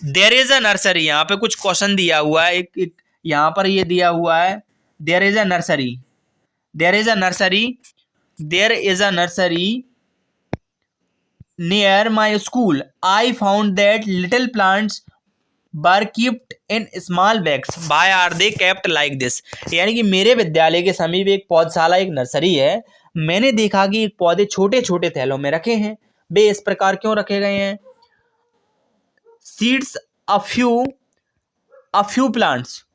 देयर इज अ नर्सरी, यहाँ पे कुछ क्वेश्चन दिया हुआ है, एक यहाँ पर ये दिया हुआ है, there is a nursery, there is a nursery, there is a nursery near my school. I found that little plants were kept in small bags. Why are they kept like this. यानी कि मेरे विद्यालय के समीप एक पौधशाला, एक nursery है। मैंने देखा कि पौधे छोटे छोटे थैलों में रखे हैं। वे इस प्रकार क्यों रखे गए हैं? Seeds a few plants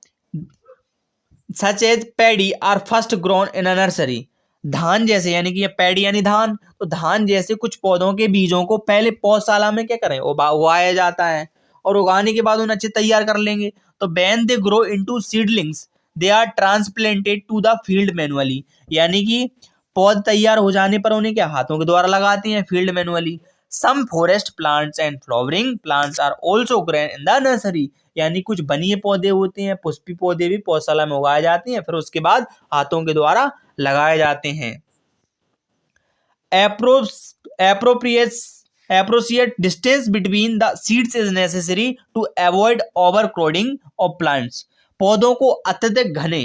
such as paddy are first grown in a nursery। धान जैसे, यानी कि ये पैडी यानी धान, तो धान जैसे कुछ पौधों के बीजों को पहले पौधशाला में क्या करें, उगाया जाता है और उगाने के बाद उन्हें अच्छे तैयार कर लेंगे। तो when they grow into seedlings they are transplanted to the field manually। यानी कि पौध तैयार हो जाने पर उन्हें क्या हाथों के द्वारा लगाते हैं field manually. Some forest plants and flowering plants are also grown in the nursery. यानी कुछ बनीय पौधे होते हैं, पुष्पी पौधे भी पौधशाला में उगाए जाते हैं, फिर उसके बाद हाथों के द्वारा लगाए जाते हैं। appropriate distance between the seeds is necessary to avoid overcrowding of plants। पौधों को अत्यधिक घने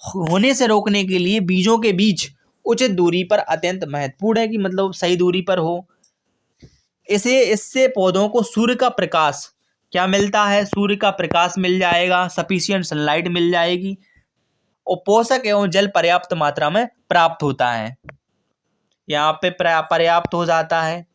होने से रोकने के लिए बीजों के बीच उचित दूरी पर अत्यंत महत्वपूर्ण है कि मतलब सही दूरी पर हो। इससे पौधों को सूर्य का प्रकाश क्या मिलता है, सूर्य का प्रकाश मिल जाएगा, सफिशिएंट सनलाइट मिल जाएगी और पोषक एवं जल पर्याप्त मात्रा में प्राप्त होता है, यहाँ पे पर्याप्त हो जाता है।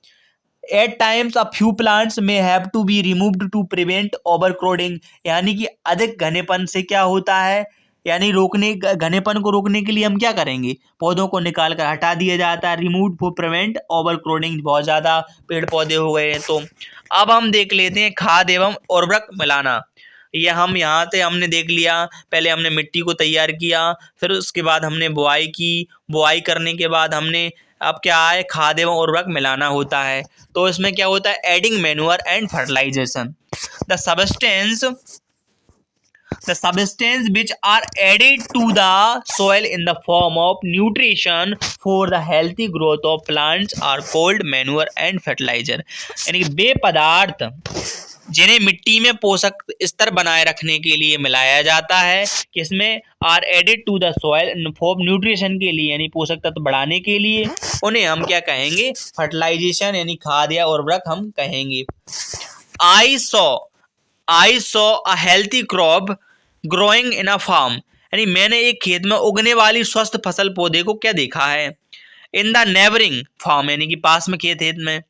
At times a few plants may have to be removed to prevent overcrowding. यानी कि अधिक घनेपन से क्या होता है, यानी घनेपन को रोकने के लिए हम क्या करेंगे, पौधों को निकाल कर हटा दिया जाता है। रिमूव फॉर प्रिवेंट ओवरक्राउडिंग, बहुत ज़्यादा पेड़ पौधे हो गए हैं। तो अब हम देख लेते हैं खाद एवं उर्वरक मिलाना। ये हम यहाँ से हमने देख लिया, पहले हमने मिट्टी को तैयार किया, फिर उसके बाद हमने बुआई की, बुआई करने के बाद हमने अब क्या है, खाद एवं उर्वरक मिलाना होता है। तो इसमें क्या होता है, adding manure and fertilisation. The substance which are added to the soil in the form of nutrition for the healthy growth of plants are called manure and fertilizer। यानी कि वे पदार्थ जिन्हें मिट्टी में पोषक स्तर बनाए रखने के लिए मिलाया जाता है, किसमें, are added to the soil for nutrition के लिए, यानी पोषक तत्व बढ़ाने के लिए, उन्हें हम क्या कहेंगे, फर्टिलाइजेशन यानी खाद या उर्वरक हम कहेंगे। I saw a healthy crop growing in a farm. यानी मैंने एक खेत में उगने वाली स्वस्थ फसल पौधे को क्या देखा है, इन द नेबरिंग फार्म, यानी कि पास में खेत में।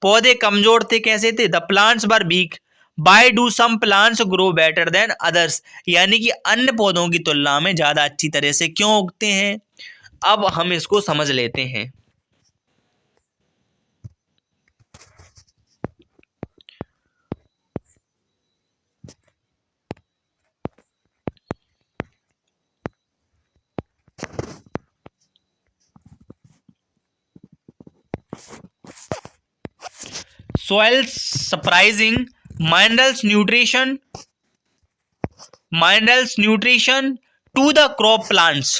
पौधे कमजोर थे, कैसे थे, the plants were weak. Why do some plants grow better than others. यानी कि अन्य पौधों की तुलना में ज्यादा अच्छी तरह से क्यों उगते हैं। अब हम इसको समझ लेते हैं। soil surprising minerals nutrition to the crop plants।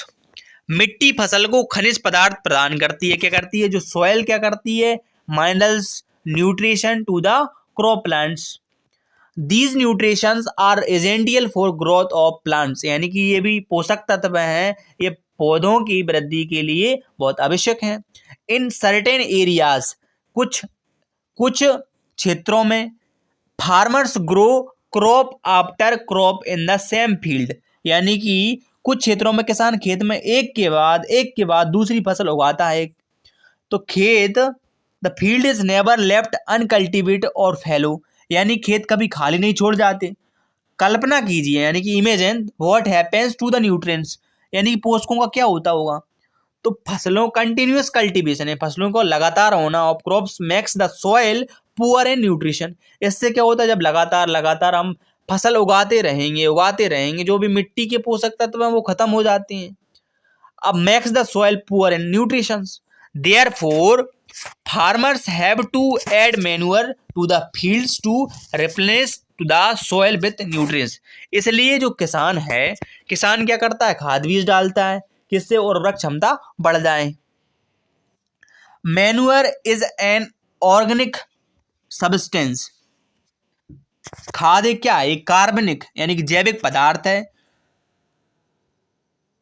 मिट्टी फसल को खनिज पदार्थ प्रदान करती है, क्या करती है, जो सॉइल क्या करती है, minerals nutrition to the crop plants. These nutritions are essential for growth of plants. यानी कि ये भी पोषक तत्व हैं, ये पौधों की वृद्धि के लिए बहुत आवश्यक हैं। इन सर्टेन एरियाज, कुछ क्षेत्रों में, farmers grow crop after crop in the same field. यानी कि कुछ क्षेत्रों में किसान खेत में एक के बाद दूसरी फसल उगाता है। तो खेत the field is never left uncultivated और फैलो, यानी खेत कभी खाली नहीं छोड़ जाते। कल्पना कीजिए, यानी कि imagine what happens to the nutrients, यानी कि पोषकों का क्या होता होगा। तो फसलों कंटिन्यूअस कल्टीवेशन है, फसलों को लगातार होना of crops makes the soil poor in nutrition. इससे क्या होता है, जब लगातार लगातार हम फसल उगाते रहेंगे, जो भी मिट्टी के पोषक तत्व हैं वो खत्म हो जाते हैं। अब makes the soil poor in nutrition, therefore farmers have to add manure to the fields to replace to the soil with nutrients. इसलिए जो किसान है, किसान क्या करता है, खाद बीज डालता है, किससे उर्वरक क्षमता बढ़ जाए। Manure is an organic substance, खाद एक क्या है, एक कार्बनिक यानी कि जैविक पदार्थ है।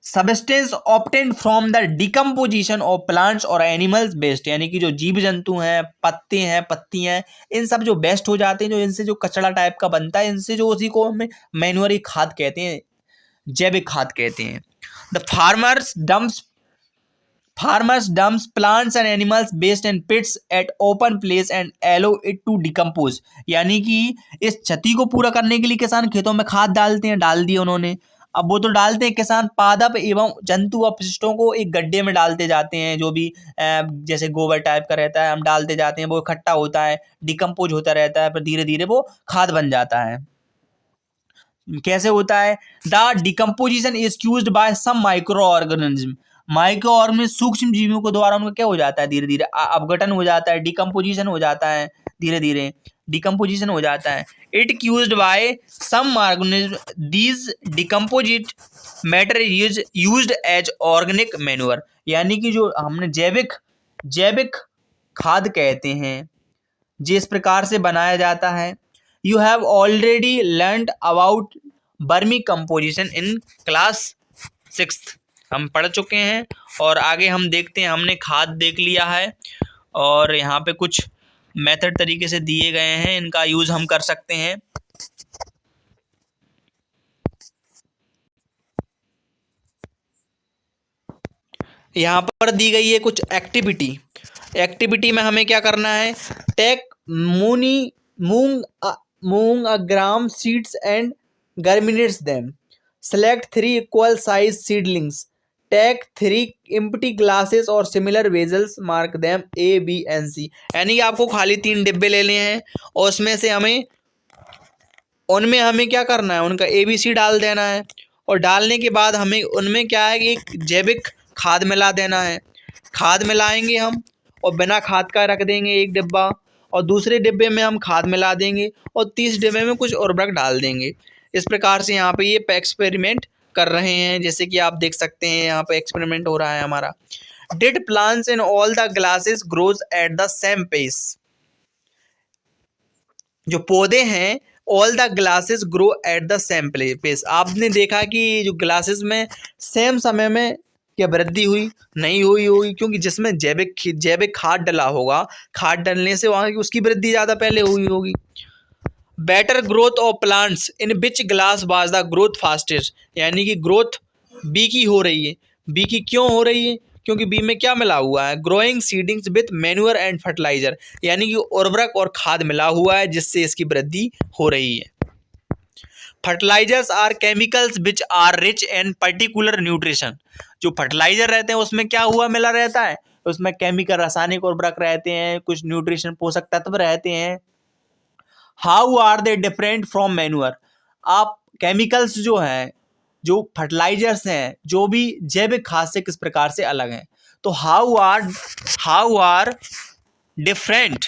Substance obtained from the decomposition of plants और एनिमल्स वेस्ट, यानी कि जो जीव जंतु हैं, पत्ते हैं, पत्तियां, इन सब जो वेस्ट हो जाते हैं, जो इनसे जो कचरा टाइप का बनता है, इनसे जो उसी को हमें मैन्योर खाद कहते हैं, जैविक खाद कहते हैं। The farmers dumps plants and animals waste and pits at open place and allow it to decompose, यानी कि इस क्षति को पूरा करने के लिए किसान खेतों में खाद डालते हैं, डाल दिए उन्होंने। अब वो तो डालते हैं किसान, पादप एवं जंतु अपशिष्टों को एक गड्ढे में डालते जाते हैं, जो भी जैसे गोबर टाइप का रहता है, हम डालते जाते हैं, वो इकट्ठा होता है, डिकम्पोज होता रहता है, फिर धीरे धीरे वो खाद बन जाता है। कैसे होता है, the decomposition is used by some microorganism, सूक्ष्म जीवियों के द्वारा उनका क्या हो जाता है, धीरे धीरे अपघटन हो जाता है, डिकम्पोजिशन हो जाता है, धीरे धीरे डिकम्पोजिशन हो जाता है। It used by some organism, these decomposed matter is used as organic manure, यानी कि जो हमने जैविक खाद कहते हैं, जिस प्रकार से बनाया जाता है। You have already learned about vermi composition in class 6th, हम पढ़ चुके हैं। और आगे हम देखते हैं, हमने खाद देख लिया है और यहाँ पे कुछ मेथड तरीके से दिए गए हैं, इनका यूज हम कर सकते हैं। यहाँ पर दी गई है कुछ एक्टिविटी में हमें क्या करना है, take moong a gram seeds and germinates them, select 3 equal size seedlings, take 3 empty glasses और similar vessels, mark them A, B and C, यानी कि आपको खाली 3 डिब्बे लेने हैं और उसमें से उनमें हमें क्या करना है, उनका ABC डाल देना है, और डालने के बाद हमें उनमें क्या है कि एक जैविक खाद मिला देना है। खाद मिलाएंगे हम और बिना खाद का रख देंगे एक डिब्बा, और दूसरे डिब्बे में हम खाद मिला देंगे और तीसरे डिब्बे में कुछ उर्वरक डाल देंगे। इस प्रकार से यहाँ पे ये एक्सपेरिमेंट कर रहे हैं, जैसे कि आप देख सकते हैं यहाँ पे एक्सपेरिमेंट हो रहा है हमारा। Did plants in all the glasses grows at the same pace, जो पौधे हैं all the glasses grow at the same pace, आपने देखा कि जो ग्लासेस में सेम समय में क्या वृद्धि हुई, नहीं हुई होगी, क्योंकि जिसमें जैविक खाद डला होगा, खाद डलने से वहाँ की उसकी वृद्धि ज़्यादा पहले हुई होगी। Better growth of plants in which glass was the growth fastest, यानी कि ग्रोथ बी की हो रही है। बी की क्यों हो रही है, क्योंकि बी में क्या मिला हुआ है, growing seedlings with manure and fertiliser, यानी कि उर्वरक और खाद मिला हुआ है, जिससे इसकी वृद्धि हो रही है। Fertilisers are chemicals which are rich in particular nutrition, जो फर्टिलाइजर रहते हैं उसमें क्या हुआ मिला रहता है, उसमें केमिकल रासायनिक उर्वरक रहते हैं, कुछ न्यूट्रिशन पोषक तत्व रहते हैं। How are they different from manure, आप केमिकल्स जो हैं, जो फर्टिलाइजर्स हैं, जो भी जैविक खाद से किस प्रकार से अलग हैं। तो how are different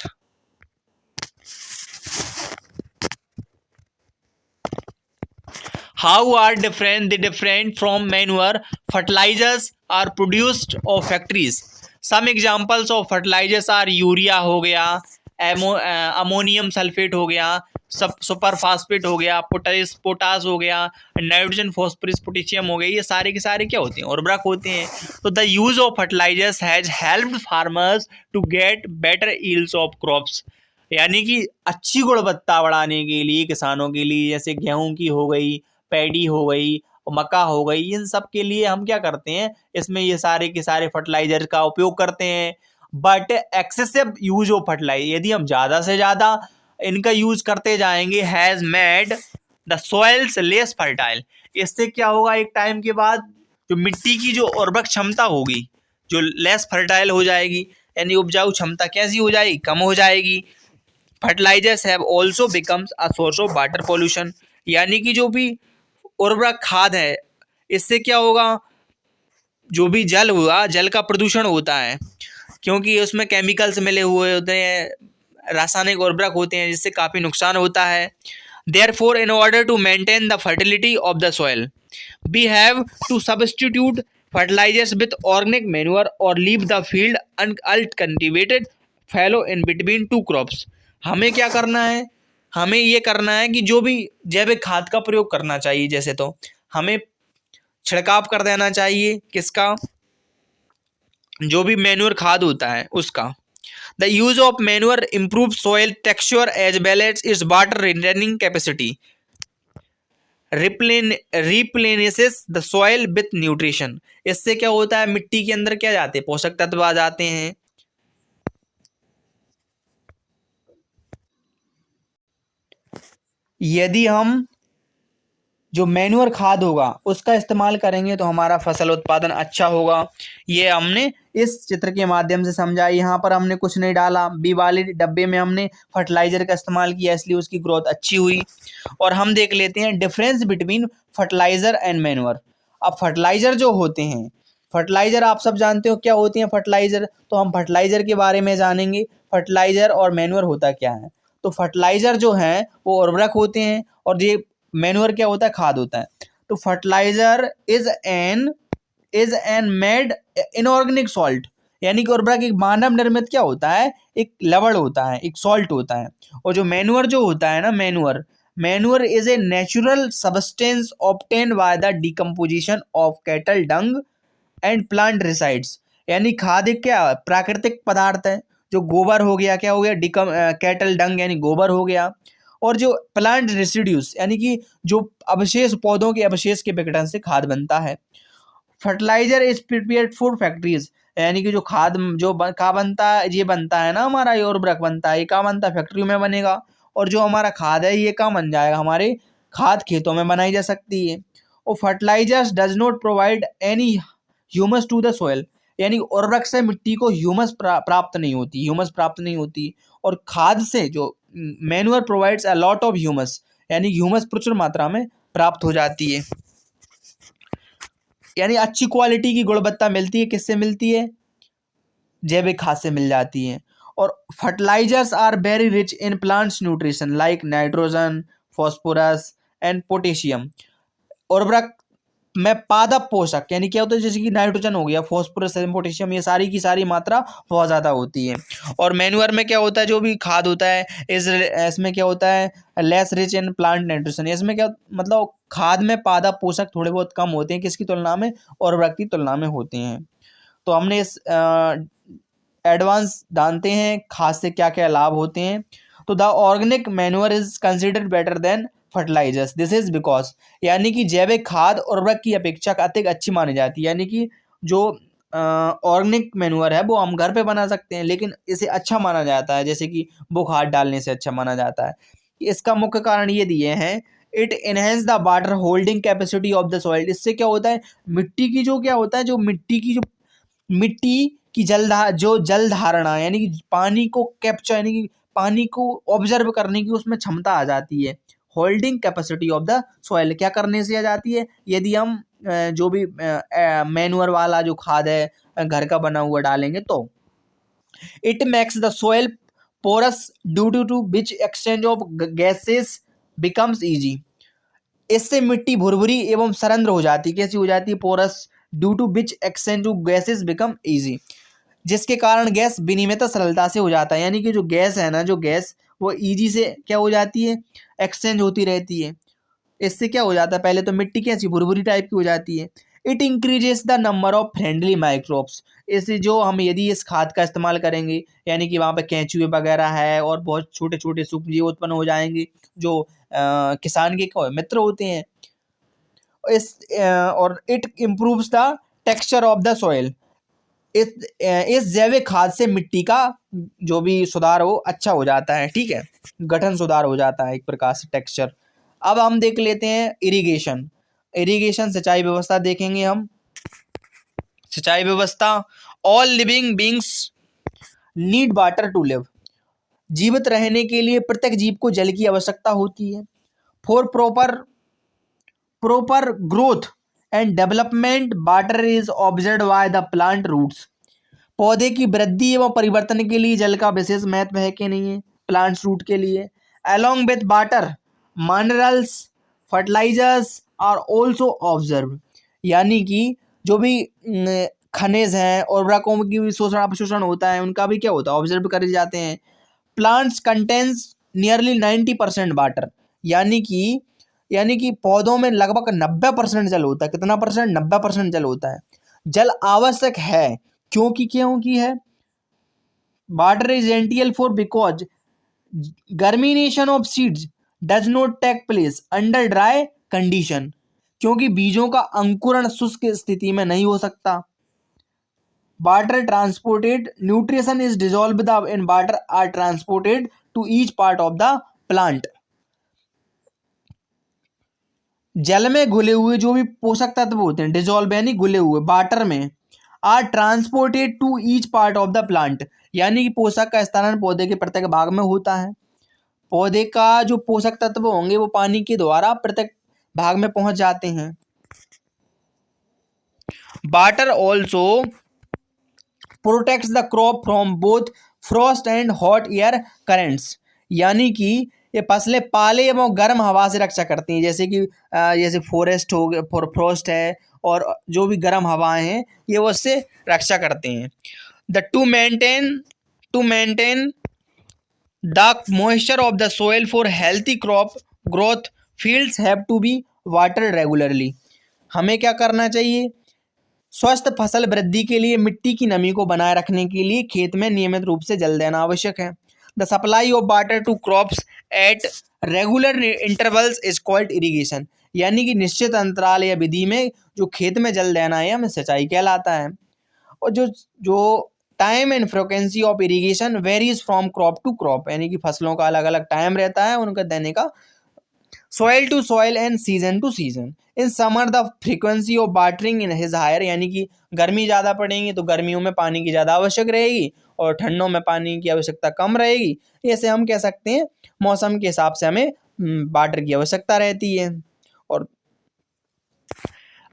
the different from manure fertilizers are produced of factories. Some examples of fertilizers are urea हो गया, अमोनियम सल्फेट हो गया, सुपर फास्फेट हो गया, पोटास हो गया, नाइट्रोजन फॉस्फोरस पोटेशियम हो गया, ये सारे के सारे क्या होते हैं, उर्वरक होते हैं। तो the use of fertilisers has helped farmers to get better yields of crops, यानी कि अच्छी गुणवत्ता बढ़ाने के लिए किसानों के लिए, जैसे गेहूं की हो गई, पैडी हो गई, मक्का हो गई, इन सब के लिए हम क्या करते हैं, इसमें ये सारे के सारे फर्टिलाइजर का उपयोग करते हैं। But excessive use of fertilizer, यदि हम ज़्यादा से ज़्यादा इनका यूज करते जाएंगे, has made the soils less fertile, इससे क्या होगा एक टाइम के बाद जो मिट्टी की जो उर्वरक क्षमता होगी जो लेस फर्टाइल हो जाएगी, यानी उपजाऊ क्षमता कैसी हो जाएगी, कम हो जाएगी। Fertilizers have also becomes a source of water pollution, यानी कि जो भी उर्वरक खाद है इससे क्या होगा, जो भी जल हुआ, जल का प्रदूषण होता है, क्योंकि उसमें केमिकल्स मिले हुए होते हैं, रासायनिक उर्वरक होते हैं, जिससे काफ़ी नुकसान होता है। Therefore in order to maintain the fertility of the soil we have to substitute fertilizers with organic manure or leave the field uncultivated fallow in between two crops। हमें क्या करना है, हमें ये करना है कि जो भी जैविक खाद का प्रयोग करना चाहिए, जैसे तो हमें छिड़काव कर देना चाहिए किसका, जो भी मैन्योर खाद होता है उसका। The use of manure improve soil texture as well as its water retaining capacity, replenishes the soil with nutrition, इससे क्या होता है मिट्टी के अंदर क्या जाते हैं, पोषक तत्व आ जाते हैं। यदि हम जो मैन्योर खाद होगा उसका इस्तेमाल करेंगे तो हमारा फसल उत्पादन अच्छा होगा। ये हमने इस चित्र के माध्यम से समझा। यहाँ पर हमने कुछ नहीं डाला, बी वाले डब्बे में हमने फर्टिलाइजर का इस्तेमाल किया, इसलिए उसकी ग्रोथ अच्छी हुई। और हम देख लेते हैं difference between fertilizer and manure. अब फर्टिलाइजर जो होते हैं, फर्टिलाइजर आप सब जानते हो क्या होती हैं फर्टिलाइजर, तो हम फर्टिलाइजर के बारे में जानेंगे, फर्टिलाइजर और मैन्योर होता क्या है। तो फर्टिलाइजर जो हैं वो उर्वरक होते हैं और ये मैन्योर क्या होता है, खाद होता है। तो fertilizer is an made inorganic salt, यानी कि उर्वरक एक मानव निर्मित क्या होता है, एक लवण होता है, एक सॉल्ट होता है। और जो मैन्योर जो होता है ना, manure is a natural substance obtain by the decomposition of cattle Dang and plant resides, यानी खाद एक क्या प्राकृतिक पदार्थ है, जो गोबर हो गया, क्या हो गया कैटल डंग यानी गोबर हो गया, और जो प्लांट रेसिड्यूज यानी कि जो अवशेष, पौधों के अवशेष के विघटन से खाद बनता है। Fertilizer is prepared for factories, यानी कि जो खाद जो कहाँ बनता है, ये बनता है ना हमारा, ये उर्वरक बनता है, ये कहाँ बनता है, फैक्ट्री में बनेगा। और जो हमारा खाद है ये कहाँ बन जाएगा, हमारे खाद खेतों में बनाई जा सकती है। और fertilizers does not provide any humus to the soil, यानी उर्वरक से मिट्टी को ह्यूमस प्राप्त नहीं होती। और खाद से जो manure provides a lot of humus, यानी ह्यूमस प्रचुर मात्रा में प्राप्त हो जाती है, यानी अच्छी क्वालिटी की गुणवत्ता मिलती है, किससे मिलती है, जैविक खाद से मिल जाती है। और fertilizers are very rich in plants nutrition like nitrogen, phosphorus and potassium, उर्वरक में पादप पोषक यानी क्या होता है, जैसे कि नाइट्रोजन हो गया, फॉस्फोरस एंड पोटेशियम, ये सारी की सारी मात्रा बहुत ज़्यादा होती है। और मैन्योर में क्या होता है, जो भी खाद होता है इसमें क्या होता है, less rich in plant nitrogen, इसमें क्या मतलब खाद में पादप पोषक थोड़े बहुत कम होते हैं, किसकी तुलना में, उर्वरक की तुलना में होते हैं। तो हमने इस एडवांस जानते हैं खाद से क्या क्या लाभ होते हैं। तो the organic manure is considered better than fertilizers, this is because, यानी कि जैविक खाद उर्वरक की अपेक्षा अधिक अच्छी मानी जाती है, यानी कि जो ऑर्गेनिक मैन्योर है वो हम घर पे बना सकते हैं, लेकिन इसे अच्छा माना जाता है, जैसे कि वो खाद डालने से अच्छा माना जाता है। इसका मुख्य कारण ये दिए हैं, it enhance the water holding capacity of the soil, इससे क्या होता है, मिट्टी की जो क्या होता है, जो मिट्टी की जल धारणा, यानी कि पानी को कैप्चर, यानी कि पानी को ऑब्जर्व करने की उसमें क्षमता आ जाती है। Holding capacity of the soil क्या करने से आ जाती है, यदि हम जो भी मैन्योर वाला जो खाद है घर का बना हुआ डालेंगे तो। It makes the soil porous due to which exchange of gases becomes easy, इससे मिट्टी भुरभुरी एवं सरंध्र हो जाती है, कैसी हो जाती है, porous, due to which exchange of gases become easy, जिसके कारण गैस विनिमयता सरलता से हो जाता है, यानी कि जो गैस है ना, जो गैस वो ईजी से क्या हो जाती है, एक्सचेंज होती रहती है। इससे क्या हो जाता है, पहले तो मिट्टी कैसी भुरभुरी टाइप की हो जाती है। It increases the number of friendly microbes, इससे जो हम यदि इस खाद का इस्तेमाल करेंगे, यानी कि वहाँ पे केंचुए वगैरह है और बहुत छोटे छोटे सूक्ष्मजीव उत्पन्न हो जाएंगे, जो किसान के मित्र होते हैं। और it improves the texture of the soil, इस जैविक खाद से मिट्टी का जो भी सुधार हो अच्छा हो जाता है, ठीक है, गठन सुधार हो जाता है एक प्रकार से, टेक्सचर। अब हम देख लेते हैं इरिगेशन। इरिगेशन सिंचाई व्यवस्था देखेंगे हम। सिंचाई व्यवस्था, all living beings need water to live. जीवित रहने के लिए प्रत्येक जीव को जल की आवश्यकता होती है। For proper growth and development water is observe by the plant roots. पौधे की वृद्धि एवं परिवर्तन के लिए जल का विशेष महत्व है कि नहीं है, प्लांट्स रूट के लिए। Along with water minerals fertilizers are also observe, यानी कि जो भी खनिज हैं और उर्वरकों की भी शोषण अपशोषण होता है, उनका भी क्या होता है, ऑब्जर्व करे जाते हैं। प्लांट्स कंटेन्स नियरली 90% वाटर, यानी कि पौधों में लगभग 90% जल होता है। कितना परसेंट? 90% जल होता है। जल आवश्यक है क्योंकि है water is essential for because germination of seeds does not take place under dry condition, क्योंकि बीजों का अंकुरण शुष्क स्थिति में नहीं हो सकता। Water transported nutrition is dissolve in water are transported to each part of the plant. जल में घुले हुए जो भी पोषक तत्व होते हैं, डिजॉल्व यानी घुले हुए, वाटर में, are transported to each part of the plant, यानी कि पोषक का स्थानांतरण पौधे के प्रत्येक भाग में होता है। पौधे का जो पोषक तत्व होंगे वो पानी के द्वारा प्रत्येक भाग में पहुंच जाते हैं। Water also protects the crop from both Frost and hot air currents, यानी कि ये फसलें पाले एवं गर्म हवा से रक्षा करती हैं, जैसे फॉरेस्ट हो गया, फ्रॉस्ट है, और जो भी गर्म हवाएं हैं ये वो उससे रक्षा करते हैं। To maintain the moisture of the soil for healthy crop growth fields have to be watered regularly. हमें क्या करना चाहिए? स्वस्थ फसल वृद्धि के लिए मिट्टी की नमी को बनाए रखने के लिए खेत में नियमित रूप से जल देना आवश्यक है। The supply of water to crops at regular intervals is called irrigation, यानी कि निश्चित अंतराल या विधि में जो खेत में जल देना है हमें सिंचाई कहलाता है। और जो time and frequency of irrigation varies from crop to crop, यानी कि फसलों का अलग अलग टाइम रहता है उनका देने का। Soil to soil and season to season. In summer the frequency of watering in is higher, यानी कि गर्मी ज़्यादा पड़ेगी तो गर्मियों में पानी की ज़्यादा आवश्यक रहेगी और ठंडों में पानी की आवश्यकता कम रहेगी। ऐसे हम कह सकते हैं मौसम के हिसाब से हमें वाटर की आवश्यकता रहती है। और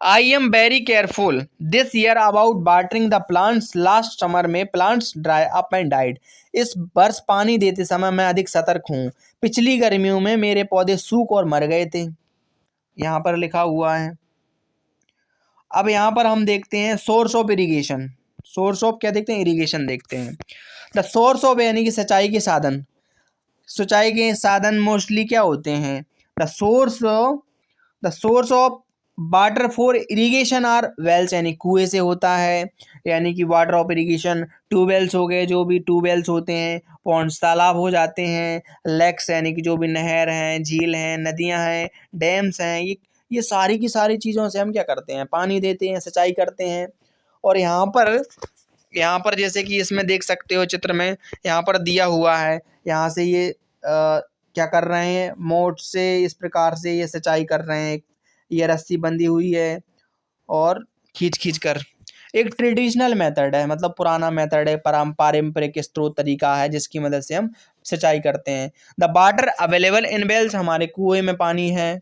I am very careful this year about watering the plants. Last summer में plants dry up and died. इस वर्ष पानी देते समय मैं अधिक सतर्क हूँ। पिछली गर्मियों में मेरे पौधे सूख और मर गए थे, यहाँ पर लिखा हुआ है। अब यहाँ पर हम देखते हैं source of irrigation. Source of क्या देखते हैं? इरिगेशन देखते हैं। द सोर्स ऑफ यानी कि सिंचाई के साधन। सिंचाई के साधन मोस्टली क्या होते हैं? The source of water for irrigation are wells, यानी कुएं से होता है, यानी कि वाटर ऑफ इरिगेशन ट्यूबवेल्स हो गए, जो भी ट्यूबवेल्स होते हैं, पॉन्ड्स तालाब हो जाते हैं, लेक्स यानी कि जो भी नहर हैं, झील हैं, नदियां हैं, डैम्स हैं, ये सारी की सारी चीज़ों से हम क्या करते हैं? पानी देते हैं, सिंचाई करते हैं। और यहाँ पर जैसे कि इसमें देख सकते हो चित्र में, यहाँ पर दिया हुआ है, यहाँ से ये क्या कर रहे हैं? मोट से इस प्रकार से ये सिंचाई कर रहे हैं। ये रस्सी बंधी हुई है और खींच कर, एक ट्रेडिशनल मेथड है, मतलब पुराना मेथड है, पारंपरिक स्रोत तरीका है जिसकी मदद से हम सिंचाई करते हैं। The water available in wells, हमारे कुएं में पानी है,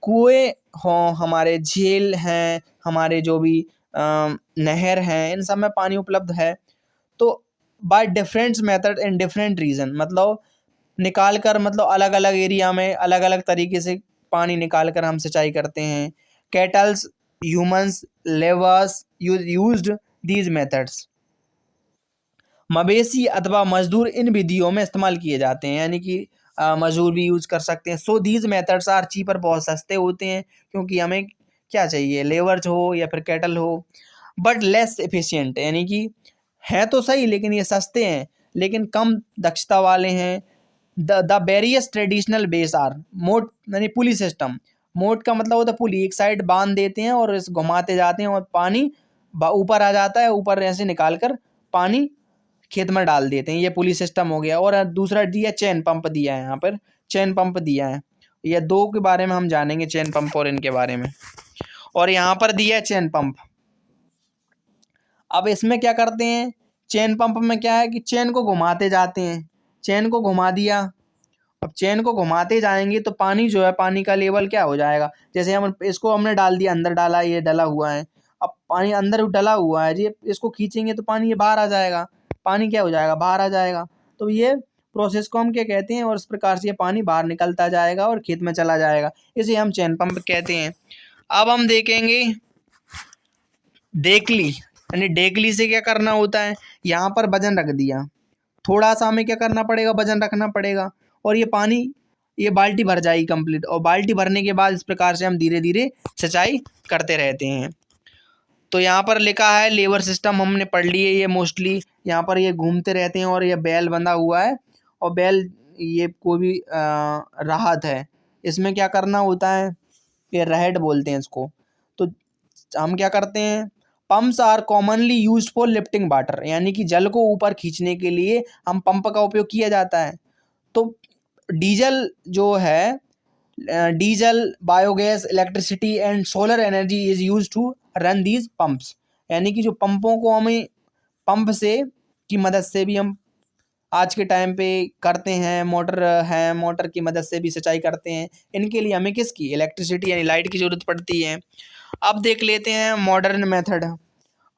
कुएं हों, हमारे झील हैं, हमारे जो भी नहर हैं, इन सब में पानी उपलब्ध है। तो by different method in different region, मतलब निकाल कर, मतलब अलग अलग एरिया में अलग अलग तरीके से पानी निकाल कर हम सिंचाई करते हैं। Kettles, humans, levers used these methods. मवेशी अथवा मजदूर इन विधियों में इस्तेमाल किए जाते हैं, यानी कि मजदूर भी यूज कर सकते हैं। So these methods are cheaper, बहुत सस्ते होते हैं, क्योंकि हमें क्या चाहिए? लेवर्स हो या फिर कैटल हो, बट लेस एफिशिएंट, यानी कि हैं तो सही लेकिन ये सस्ते हैं, लेकिन कम दक्षता वाले हैं। The various traditional ways are moat, यानी पुली सिस्टम। मोट का मतलब होता है पुली, एक साइड बांध देते हैं और इस घुमाते जाते हैं और पानी ऊपर आ जाता है, ऊपर ऐसे निकाल कर पानी खेत में डाल देते हैं। ये पुली सिस्टम हो गया। और दूसरा दिया चेन पंप दिया है, यहाँ पर चेन पंप दिया है। ये दो के बारे में हम जानेंगे, चेन पंप और इनके बारे में। और यहाँ पर दिया है चेन पंप। अब इसमें क्या करते हैं, चेन पंप में क्या है कि चेन को घुमाते जाते हैं, चेन को घुमा दिया। अब चेन को घुमाते जाएंगे तो पानी जो है, पानी का लेवल क्या हो जाएगा, जैसे हम इसको हमने डाल दिया, अंदर डाला, ये डला हुआ है, अब पानी अंदर डला हुआ है जी, इसको खींचेंगे तो पानी ये बाहर आ जाएगा, पानी क्या हो जाएगा, बाहर आ जाएगा। तो ये प्रोसेस को हम क्या कहते हैं, और इस प्रकार से ये पानी बाहर निकलता जाएगा और खेत में चला जाएगा, इसे हम चेन पंप कहते हैं। अब हम देखेंगे डेकली, यानी डेकली से क्या करना होता है, यहाँ पर वजन रख दिया, थोड़ा सा हमें क्या करना पड़ेगा, वजन रखना पड़ेगा, और ये पानी, ये बाल्टी भर जाएगी कंप्लीट। और बाल्टी भरने के बाद इस प्रकार से हम धीरे धीरे सिंचाई करते रहते हैं। तो यहाँ पर लिखा है लेवर सिस्टम, हमने पढ़ लिए ये मोस्टली। यहाँ पर ये घूमते रहते हैं और ये बैल बंधा हुआ है, और बैल ये कोई भी राहत है। इसमें क्या करना होता है, ये रहट बोलते हैं इसको। तो हम क्या करते हैं, pumps are commonly used for lifting water, यानी कि जल को ऊपर खींचने के लिए हम पंप का उपयोग किया जाता है। तो डीजल जो है, diesel, biogas, electricity and solar energy is use to run these pumps, यानी कि जो पंपों को हमें पंप से की मदद से भी हम आज के टाइम पे करते हैं, मोटर है, मोटर की मदद से भी सिंचाई करते हैं। इनके लिए हमें किसकी, इलेक्ट्रिसिटी यानी लाइट की ज़रूरत पड़ती है। अब देख लेते हैं मॉडर्न मेथड।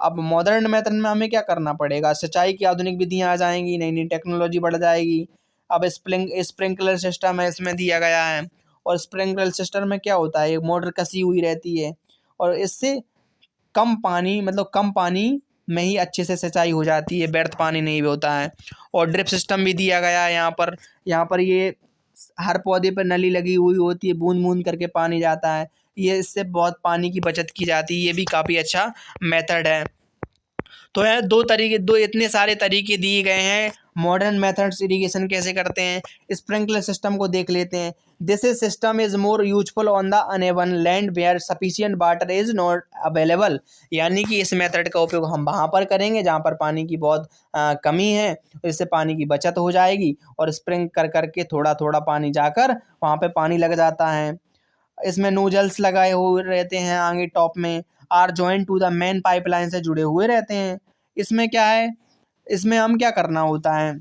अब मॉडर्न मेथड में हमें क्या करना पड़ेगा, सिंचाई की आधुनिक विधियाँ आ जाएंगी, नई नई टेक्नोलॉजी बढ़ जाएगी। अब स्प्रिंकलर सिस्टम है, इसमें दिया गया है। और स्प्रिंकलर सिस्टम में क्या होता है, एक मोटर कसी हुई रहती है, और इससे कम पानी, मतलब कम पानी में ही अच्छे से सिंचाई हो जाती है, व्यर्थ पानी नहीं होता है। और ड्रिप सिस्टम भी दिया गया है यहाँ पर ये हर पौधे पर नली लगी हुई होती है, बूंद बूंद करके पानी जाता है, ये इससे बहुत पानी की बचत की जाती है। ये भी काफ़ी अच्छा मेथड है। तो है दो इतने सारे तरीके दिए गए हैं मॉडर्न मेथड्स इरिगेशन कैसे करते हैं। स्प्रिंकलर सिस्टम को देख लेते हैं। This is system is more useful on the uneven land where sufficient water is not available, यानी कि इस मेथड का उपयोग हम वहाँ पर करेंगे जहाँ पर पानी की बहुत कमी है, इससे पानी की बचत हो जाएगी, और स्प्रिंग कर करके थोड़ा थोड़ा पानी जाकर वहाँ पे पानी लग जाता है। इसमें नोजल्स लगाए हुए रहते हैं आगे टॉप में, are joint to the main pipeline से जुड़े हुए रहते हैं। इसमें क्या है, इसमें हम क्या करना होता है,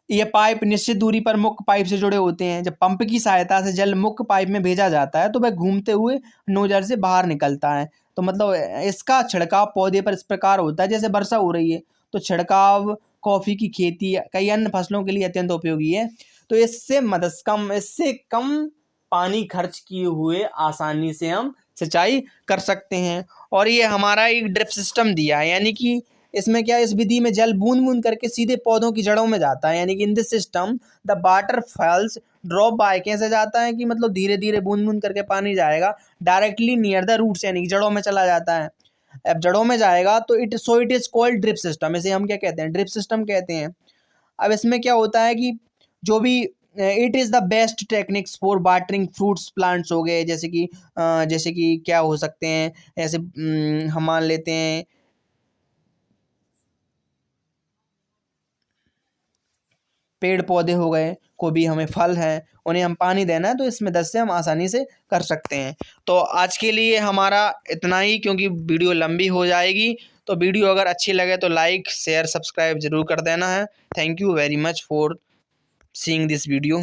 ये पाइप निश्चित दूरी पर मुख्य पाइप से जुड़े होते हैं। जब पंप की सहायता से जल मुख्य पाइप में भेजा जाता है तो वह घूमते हुए नोजल से बाहर निकलता है। तो मतलब इसका छिड़काव पौधे पर इस प्रकार होता है, जैसे वर्षा हो रही है तो छिड़काव कॉफ़ी की खेती, कई अन्य फसलों के लिए अत्यंत उपयोगी है। तो इससे कम पानी खर्च किए हुए आसानी से हम सिंचाई कर सकते हैं। और ये हमारा एक ड्रिप सिस्टम दिया है, यानी कि इसमें क्या है, इस विधि में जल बूंद बूंद करके सीधे पौधों की जड़ों में जाता है, यानी कि in this system the water falls drop by, कैसे जाता है कि मतलब धीरे धीरे बूंद बूंद करके पानी जाएगा डायरेक्टली नियर द रूट्स, यानी कि जड़ों में चला जाता है। अब जड़ों में जाएगा तो it is called drip system, इसे हम क्या कहते हैं, ड्रिप सिस्टम कहते हैं। अब इसमें क्या होता है कि जो भी it is the best techniques for watering fruits plants हो गए, जैसे कि क्या हो सकते हैं, ऐसे हम मान लेते हैं पेड़ पौधे हो गए, कोई भी हमें फल है, उन्हें हम पानी देना है तो इसमें 10 से हम आसानी से कर सकते हैं। तो आज के लिए हमारा इतना ही, क्योंकि वीडियो लंबी हो जाएगी। तो वीडियो अगर अच्छी लगे तो लाइक शेयर सब्सक्राइब ज़रूर कर देना है। Thank you very much for seeing this video.